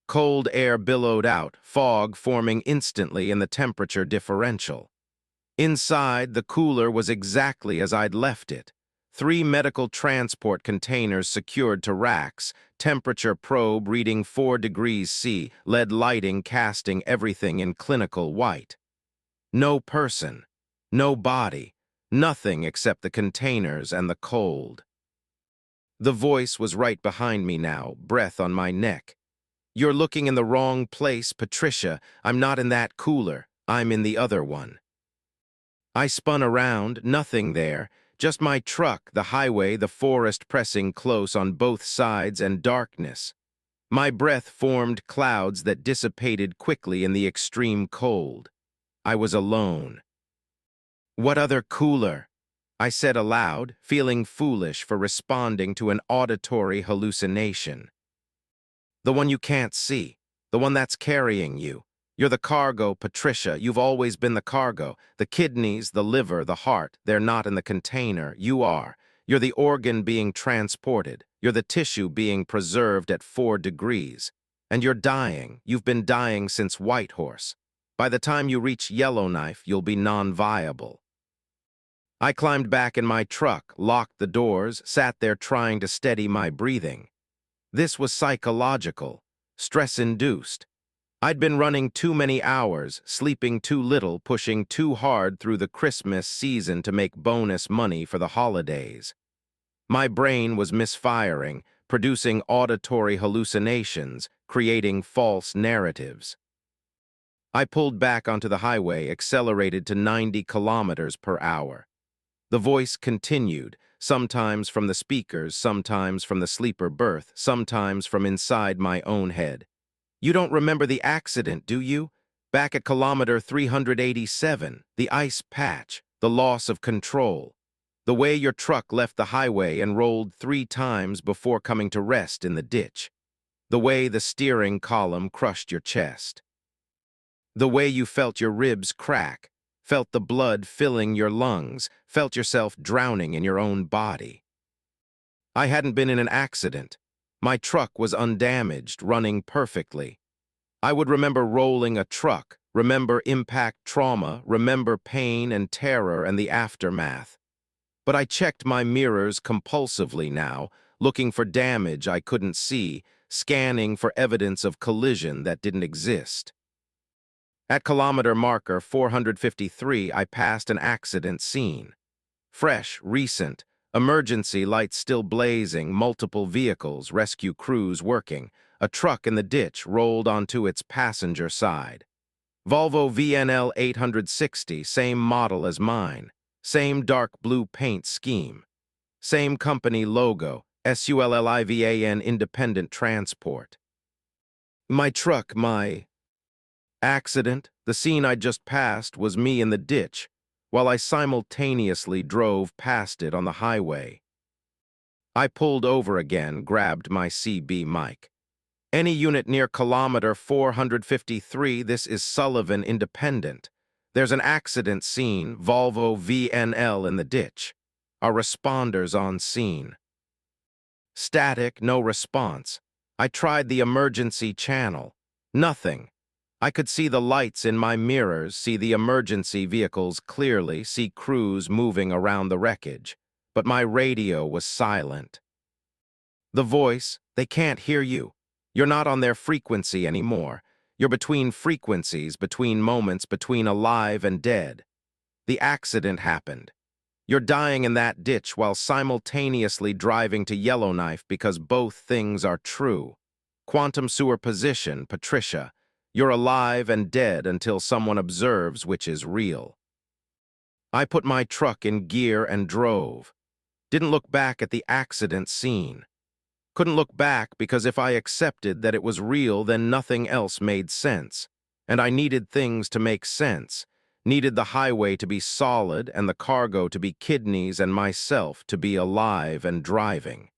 [SPEAKER 1] Cold air billowed out, fog forming instantly in the temperature differential. Inside, the cooler was exactly as I'd left it. 3 medical transport containers secured to racks, temperature probe reading 4 degrees C, LED lighting casting everything in clinical white. No person, no body, nothing except the containers and the cold. The voice was right behind me now, breath on my neck. You're looking in the wrong place, Patricia. I'm not in that cooler. I'm in the other one. I spun around, nothing there, just my truck, the highway, the forest pressing close on both sides, and darkness. My breath formed clouds that dissipated quickly in the extreme cold. I was alone. What other cooler? I said aloud, feeling foolish for responding to an auditory hallucination. The one you can't see, the one that's carrying you. You're the cargo, Patricia. You've always been the cargo. The kidneys, the liver, the heart, they're not in the container. You are. You're the organ being transported. You're the tissue being preserved at 4 degrees. And you're dying. You've been dying since Whitehorse. By the time you reach Yellowknife, you'll be non-viable. I climbed back in my truck, locked the doors, sat there trying to steady my breathing. This was psychological, stress-induced. I'd been running too many hours, sleeping too little, pushing too hard through the Christmas season to make bonus money for the holidays. My brain was misfiring, producing auditory hallucinations, creating false narratives. I pulled back onto the highway, accelerated to 90 kilometers per hour. The voice continued, sometimes from the speakers, sometimes from the sleeper berth, sometimes from inside my own head. You don't remember the accident, do you? Back at kilometer 387, the ice patch, the loss of control. The way your truck left the highway and rolled 3 times before coming to rest in the ditch. The way the steering column crushed your chest. The way you felt your ribs crack, felt the blood filling your lungs, felt yourself drowning in your own body. I hadn't been in an accident. My truck was undamaged, running perfectly. I would remember rolling a truck, remember impact trauma, remember pain and terror and the aftermath. But I checked my mirrors compulsively now, looking for damage I couldn't see, scanning for evidence of collision that didn't exist. At kilometer marker 453, I passed an accident scene. Fresh, recent, emergency lights still blazing, multiple vehicles, rescue crews working. A truck in the ditch rolled onto its passenger side. Volvo VNL 860, same model as mine. Same dark blue paint scheme. Same company logo, SULLIVAN Independent Transport. My truck, my accident, the scene I just passed was me in the ditch, while I simultaneously drove past it on the highway. I pulled over again, grabbed my CB mic. Any unit near kilometer 453, this is Sullivan Independent. There's an accident scene, Volvo VNL in the ditch. Our responders on scene. Static, no response. I tried the emergency channel. Nothing. I could see the lights in my mirrors, see the emergency vehicles clearly, see crews moving around the wreckage. But my radio was silent. The voice, they can't hear you. You're not on their frequency anymore. You're between frequencies, between moments, between alive and dead. The accident happened. You're dying in that ditch while simultaneously driving to Yellowknife because both things are true. Quantum sewer position, Patricia. You're alive and dead until someone observes which is real. I put my truck in gear and drove. Didn't look back at the accident scene. Couldn't look back because if I accepted that it was real, then nothing else made sense. And I needed things to make sense. Needed the highway to be solid and the cargo to be kidneys and myself to be alive and driving.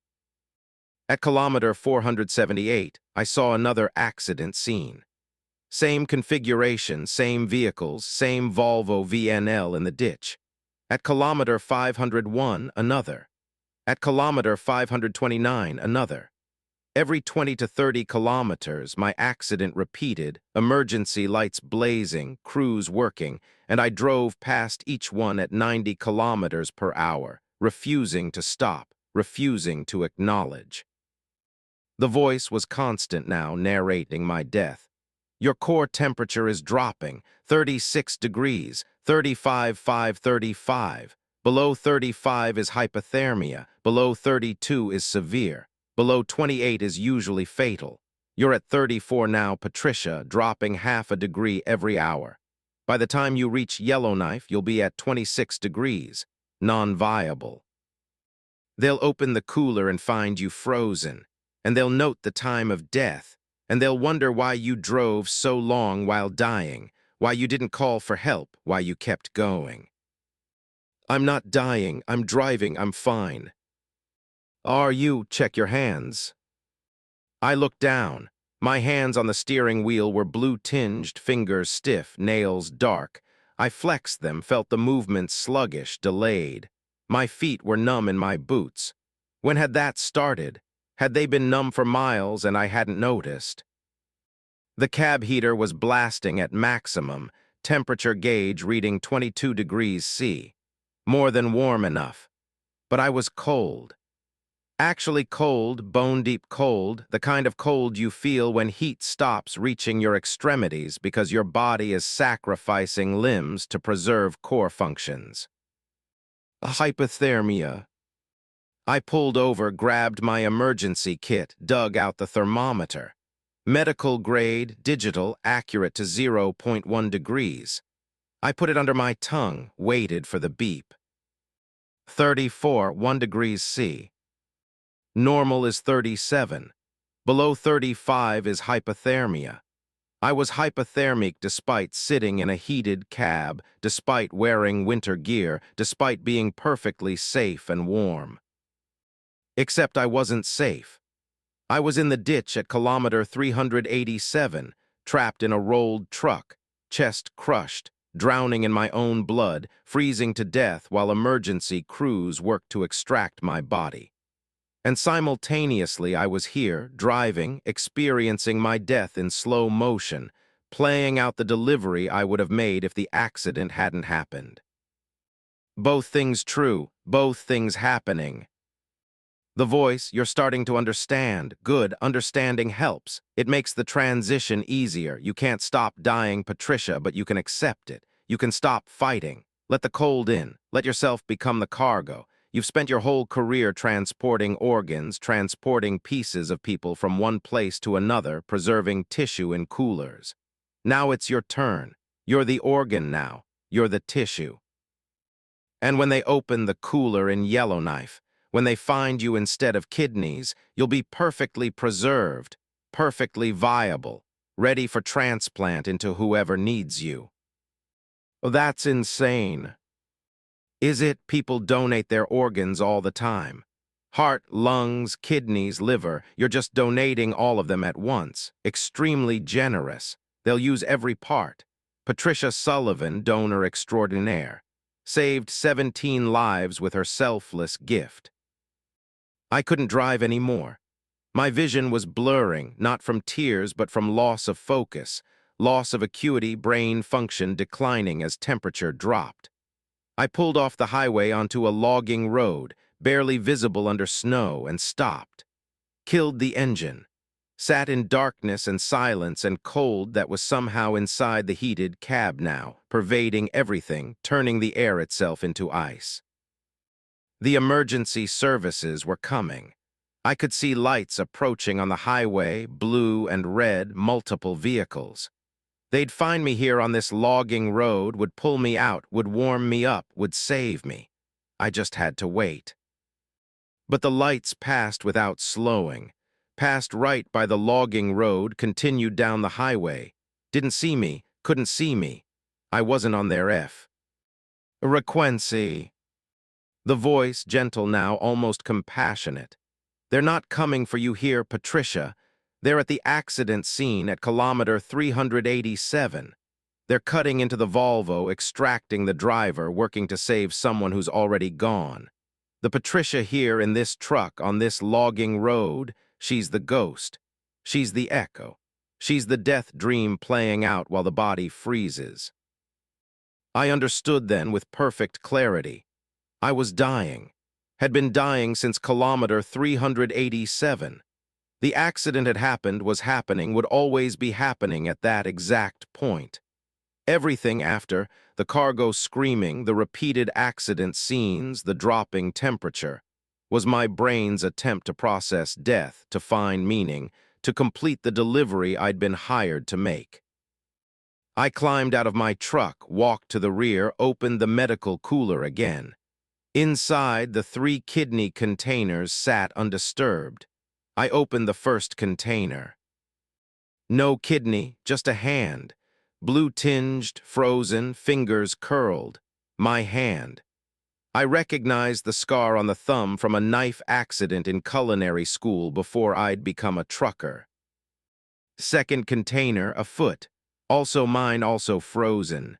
[SPEAKER 1] At kilometer 478, I saw another accident scene. Same configuration, same vehicles, same Volvo VNL in the ditch. At kilometer 501, another. At kilometer 529, another. Every 20 to 30 kilometers, my accident repeated, emergency lights blazing, crews working, and I drove past each one at 90 kilometers per hour, refusing to stop, refusing to acknowledge. The voice was constant now, narrating my death. Your core temperature is dropping, 36 degrees, 35,535. Below 35 is hypothermia, below 32 is severe, below 28 is usually fatal. You're at 34 now, Patricia, dropping half a degree every hour. By the time you reach Yellowknife, you'll be at 26 degrees, non-viable. They'll open the cooler and find you frozen, and they'll note the time of death, and they'll wonder why you drove so long while dying, why you didn't call for help, why you kept going. I'm not dying, I'm driving, I'm fine. Are you? Check your hands. I looked down. My hands on the steering wheel were blue-tinged, fingers stiff, nails dark. I flexed them, felt the movement sluggish, delayed. My feet were numb in my boots. When had that started? Had they been numb for miles and I hadn't noticed? The cab heater was blasting at maximum, temperature gauge reading 22 degrees C. More than warm enough. But I was cold. Actually cold, bone-deep cold, the kind of cold you feel when heat stops reaching your extremities because your body is sacrificing limbs to preserve core functions. A hypothermia. I pulled over, grabbed my emergency kit, dug out the thermometer. Medical grade, digital, accurate to 0.1 degrees. I put it under my tongue, waited for the beep. 34, 1 degrees C. Normal is 37. Below 35 is hypothermia. I was hypothermic despite sitting in a heated cab, despite wearing winter gear, despite being perfectly safe and warm. Except I wasn't safe. I was in the ditch at kilometer 387, trapped in a rolled truck, chest crushed, drowning in my own blood, freezing to death while emergency crews worked to extract my body. And simultaneously I was here, driving, experiencing my death in slow motion, playing out the delivery I would have made if the accident hadn't happened. Both things true, both things happening. The voice, you're starting to understand. Good, understanding helps. It makes the transition easier. You can't stop dying, Patricia, but you can accept it. You can stop fighting. Let the cold in. Let yourself become the cargo. You've spent your whole career transporting organs, transporting pieces of people from one place to another, preserving tissue in coolers. Now it's your turn. You're the organ now. You're the tissue. And when they open the cooler in Yellowknife, when they find you instead of kidneys, you'll be perfectly preserved, perfectly viable, ready for transplant into whoever needs you. Well, that's insane. Is it? People donate their organs all the time? Heart, lungs, kidneys, liver, you're just donating all of them at once. Extremely generous. They'll use every part. Patricia Sullivan, donor extraordinaire, saved 17 lives with her selfless gift. I couldn't drive anymore. My vision was blurring, not from tears but from loss of focus, loss of acuity, brain function declining as temperature dropped. I pulled off the highway onto a logging road, barely visible under snow, and stopped. Killed the engine. Sat in darkness and silence and cold that was somehow inside the heated cab now, pervading everything, turning the air itself into ice. The emergency services were coming. I could see lights approaching on the highway, blue and red, multiple vehicles. They'd find me here on this logging road, would pull me out, would warm me up, would save me. I just had to wait. But the lights passed without slowing, passed right by the logging road, continued down the highway. Didn't see me, couldn't see me. I wasn't on their frequency. The voice, gentle now, almost compassionate. They're not coming for you here, Patricia. They're at the accident scene at kilometer 387. They're cutting into the Volvo, extracting the driver, working to save someone who's already gone. The Patricia here in this truck on this logging road, she's the ghost. She's the echo. She's the death dream playing out while the body freezes. I understood then with perfect clarity. I was dying. Had been dying since kilometer 387. The accident had happened, was happening, would always be happening at that exact point. Everything after, the cargo screaming, the repeated accident scenes, the dropping temperature, was my brain's attempt to process death, to find meaning, to complete the delivery I'd been hired to make. I climbed out of my truck, walked to the rear, opened the medical cooler again. Inside, the 3 kidney containers sat undisturbed. I opened the first container. No kidney, just a hand. Blue-tinged, frozen, fingers curled. My hand. I recognized the scar on the thumb from a knife accident in culinary school before I'd become a trucker. Second container, a foot. Also mine, also frozen.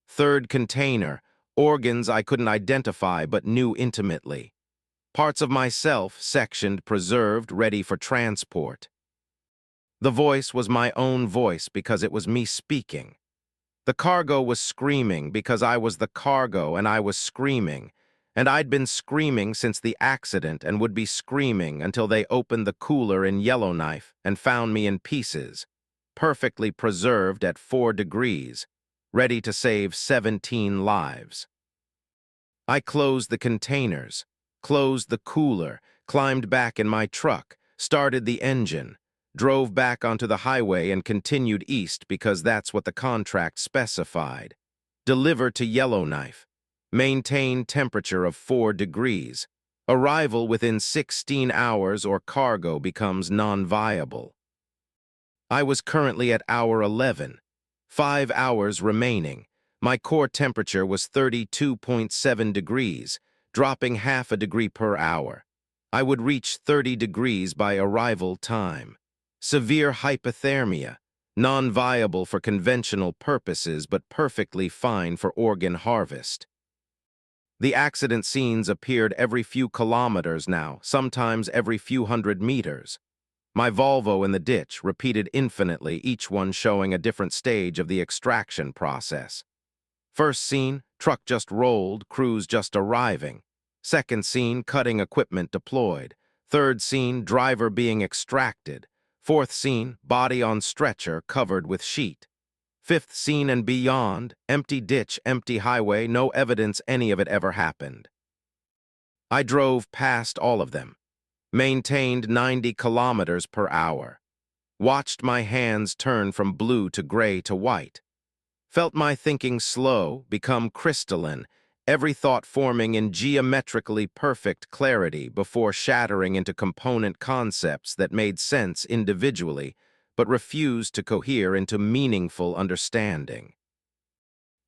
[SPEAKER 1] Third container, organs I couldn't identify but knew intimately. Parts of myself, sectioned, preserved, ready for transport. The voice was my own voice because it was me speaking. The cargo was screaming because I was the cargo and I was screaming, and I'd been screaming since the accident and would be screaming until they opened the cooler in Yellowknife and found me in pieces, perfectly preserved at 4 degrees, ready to save 17 lives. I closed the containers, closed the cooler, climbed back in my truck, started the engine, drove back onto the highway and continued east because that's what the contract specified. Deliver to Yellowknife. Maintain temperature of 4 degrees. Arrival within 16 hours or cargo becomes non-viable. I was currently at hour 11. 5 hours remaining. My core temperature was 32.7 degrees, dropping half a degree per hour. I would reach 30 degrees by arrival time. Severe hypothermia, non-viable for conventional purposes but perfectly fine for organ harvest. The accident scenes appeared every few kilometers now, sometimes every few hundred meters. My Volvo in the ditch repeated infinitely, each one showing a different stage of the extraction process. First scene, truck just rolled, crews just arriving. Second scene, cutting equipment deployed. Third scene, driver being extracted. Fourth scene, body on stretcher covered with sheet. Fifth scene and beyond, empty ditch, empty highway, no evidence any of it ever happened. I drove past all of them, maintained 90 kilometers per hour, watched my hands turn from blue to gray to white, felt my thinking slow, become crystalline, every thought forming in geometrically perfect clarity before shattering into component concepts that made sense individually, but refused to cohere into meaningful understanding.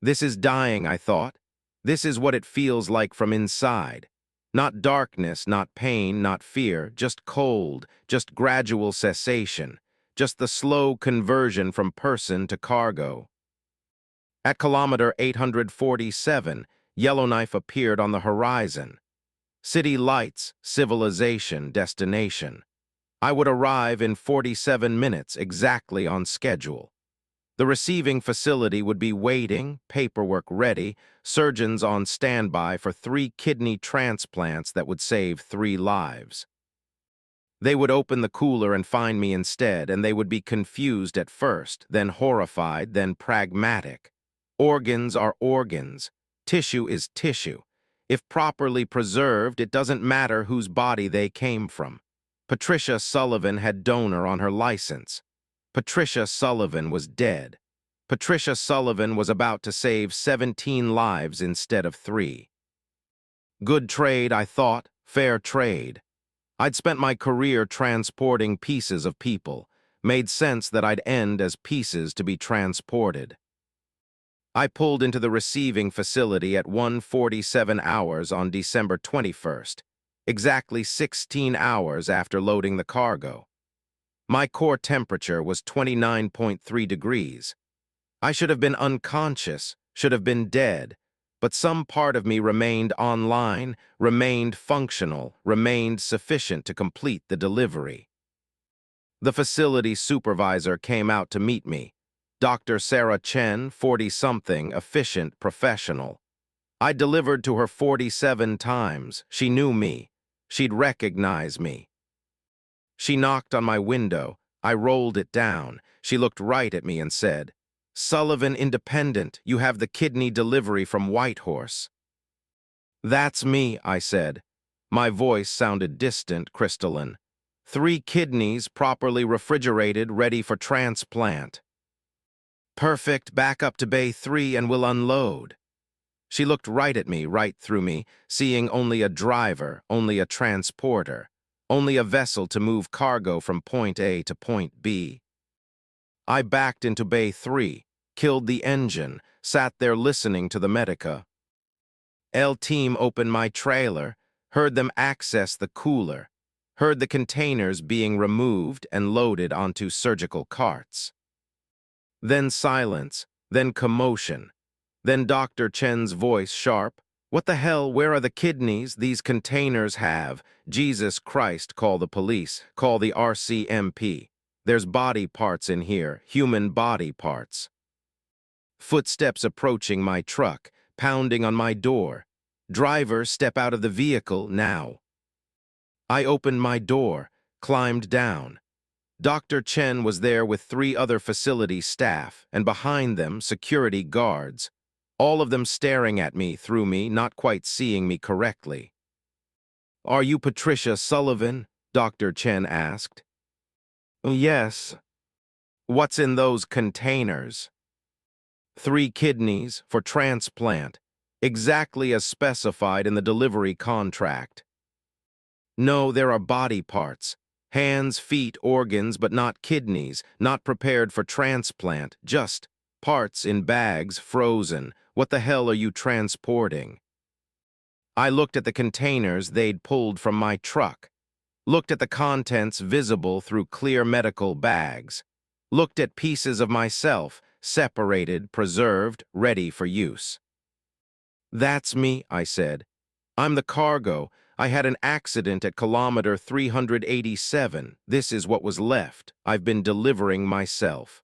[SPEAKER 1] This is dying, I thought. This is what it feels like from inside. Not darkness, not pain, not fear, just cold, just gradual cessation, just the slow conversion from person to cargo. At kilometer 847, Yellowknife appeared on the horizon. City lights, civilization, destination. I would arrive in 47 minutes exactly on schedule. The receiving facility would be waiting, paperwork ready, surgeons on standby for 3 kidney transplants that would save 3 lives. They would open the cooler and find me instead, and they would be confused at first, then horrified, then pragmatic. Organs are organs. Tissue is tissue. If properly preserved, it doesn't matter whose body they came from. Patricia Sullivan had donor on her license. Patricia Sullivan was dead. Patricia Sullivan was about to save 17 lives instead of 3. Good trade, I thought, fair trade. I'd spent my career transporting pieces of people. Made sense that I'd end as pieces to be transported. I pulled into the receiving facility at 1:47 hours on December 21st, exactly 16 hours after loading the cargo. My core temperature was 29.3 degrees. I should have been unconscious, should have been dead, but some part of me remained online, remained functional, remained sufficient to complete the delivery. The facility supervisor came out to meet me. Dr. Sarah Chen, 40-something, efficient, professional. I delivered to her 47 times. She knew me. She'd recognize me. She knocked on my window. I rolled it down. She looked right at me and said, "Sullivan Independent, you have the kidney delivery from Whitehorse." "That's me," I said. My voice sounded distant, crystalline. 3 kidneys, properly refrigerated, ready for transplant. "Perfect, back up to Bay 3 and we'll unload." She looked right at me, right through me, seeing only a driver, only a transporter, only a vessel to move cargo from point A to point B. I backed into Bay 3, killed the engine, sat there listening to the Medica. L-Team opened my trailer, heard them access the cooler, heard the containers being removed and loaded onto surgical carts. Then silence, then commotion, then Dr. Chen's voice sharp. "What the hell, where are the kidneys these containers have? Jesus Christ, call the police, call the RCMP. There's body parts in here, human body parts." Footsteps approaching my truck, pounding on my door. "Driver, step out of the vehicle now." I opened my door, climbed down. Dr. Chen was there with 3 other facility staff, and behind them, security guards, all of them staring at me through me, not quite seeing me correctly. "Are you Patricia Sullivan?" Dr. Chen asked. "Yes." "What's in those containers?" 3 kidneys for transplant, exactly as specified in the delivery contract. "No, there are body parts. Hands, feet, organs, but not kidneys, not prepared for transplant, just parts in bags, frozen. What the hell are you transporting?" I looked at the containers they'd pulled from my truck, looked at the contents visible through clear medical bags, looked at pieces of myself, separated, preserved, ready for use. "That's me," I said. "I'm the cargo. I had an accident at kilometer 387. This is what was left. I've been delivering myself."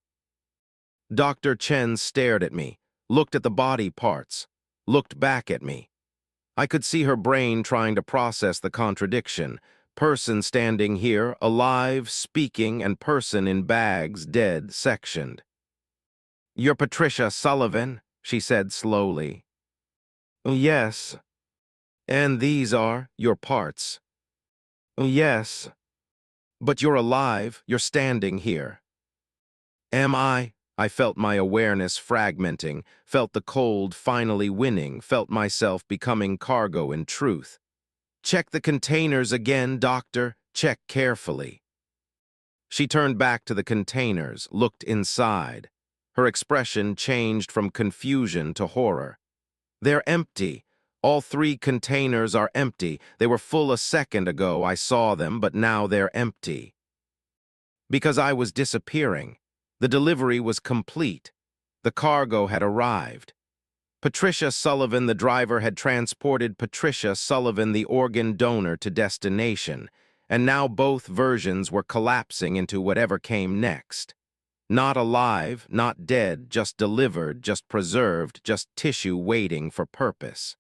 [SPEAKER 1] Dr. Chen stared at me, looked at the body parts, looked back at me. I could see her brain trying to process the contradiction. Person standing here, alive, speaking, and person in bags, dead, sectioned. "You're Patricia Sullivan," she said slowly. "Yes." "And these are your parts." "Yes." "But you're alive, you're standing here." "Am I?" I felt my awareness fragmenting, felt the cold finally winning, felt myself becoming cargo in truth. "Check the containers again, doctor. Check carefully." She turned back to the containers, looked inside. Her expression changed from confusion to horror. "They're empty. All 3 containers are empty. They were full a second ago. I saw them, but now they're empty." Because I was disappearing. The delivery was complete. The cargo had arrived. Patricia Sullivan, the driver, had transported Patricia Sullivan, the organ donor, to destination, and now both versions were collapsing into whatever came next. Not alive, not dead, just delivered, just preserved, just tissue waiting for purpose.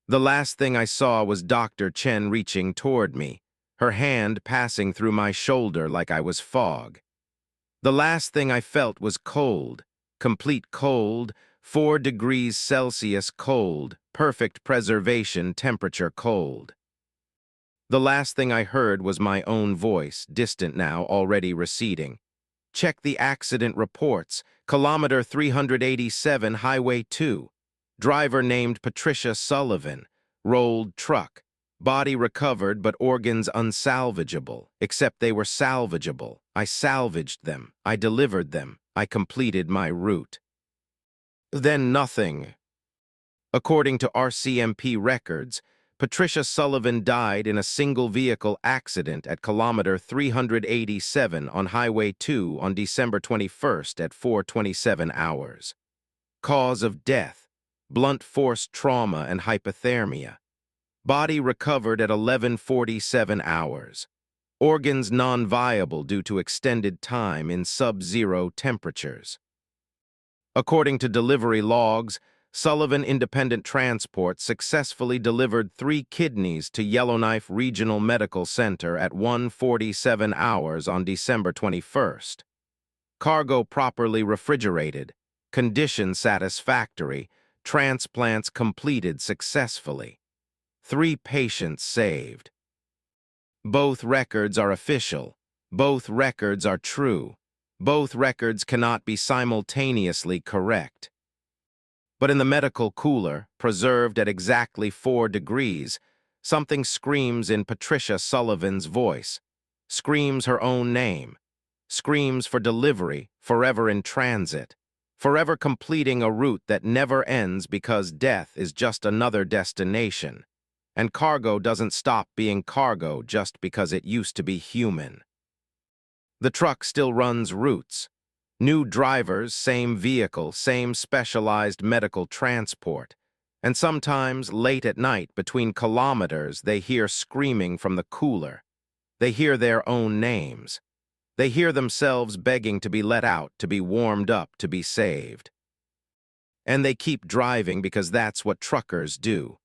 [SPEAKER 1] The last thing I saw was Dr. Chen reaching toward me, her hand passing through my shoulder like I was fog. The last thing I felt was cold, complete cold, 4 degrees Celsius cold, perfect preservation temperature cold. The last thing I heard was my own voice, distant now, already receding. "Check the accident reports. Kilometer 387, Highway 2. Driver named Patricia Sullivan. Rolled truck. Body recovered but organs unsalvageable, except they were salvageable. I salvaged them. I delivered them. I completed my route." Then nothing. According to RCMP records, Patricia Sullivan died in a single-vehicle accident at kilometer 387 on Highway 2 on December 21st at 4:27 hours. Cause of death: blunt force trauma and hypothermia. Body recovered at 11:47 hours. Organs non-viable due to extended time in sub-zero temperatures. According to delivery logs, Sullivan Independent Transport successfully delivered 3 kidneys to Yellowknife Regional Medical Center at 1:47 hours on December 21st. Cargo properly refrigerated, condition satisfactory, transplants completed successfully. 3 patients saved. Both records are official. Both records are true. Both records cannot be simultaneously correct. But in the medical cooler, preserved at exactly 4 degrees, something screams in Patricia Sullivan's voice, screams her own name, screams for delivery, forever in transit, forever completing a route that never ends because death is just another destination, and cargo doesn't stop being cargo just because it used to be human. The truck still runs routes. New drivers, same vehicle, same specialized medical transport. And sometimes, late at night, between kilometers, they hear screaming from the cooler. They hear their own names. They hear themselves begging to be let out, to be warmed up, to be saved. And they keep driving because that's what truckers do.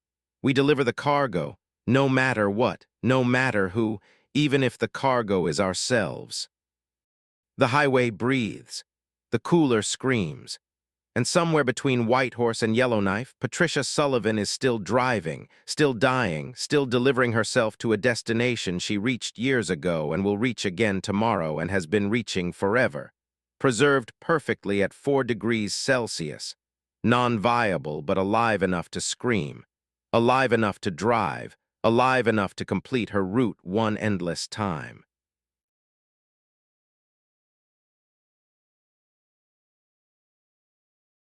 [SPEAKER 1] We deliver the cargo, no matter what, no matter who, even if the cargo is ourselves. The highway breathes. The cooler screams. And somewhere between Whitehorse and Yellowknife, Patricia Sullivan is still driving, still dying, still delivering herself to a destination she reached years ago and will reach again tomorrow and has been reaching forever. Preserved perfectly at 4 degrees Celsius. Non-viable but alive enough to scream. Alive enough to drive. Alive enough to complete her route one endless time.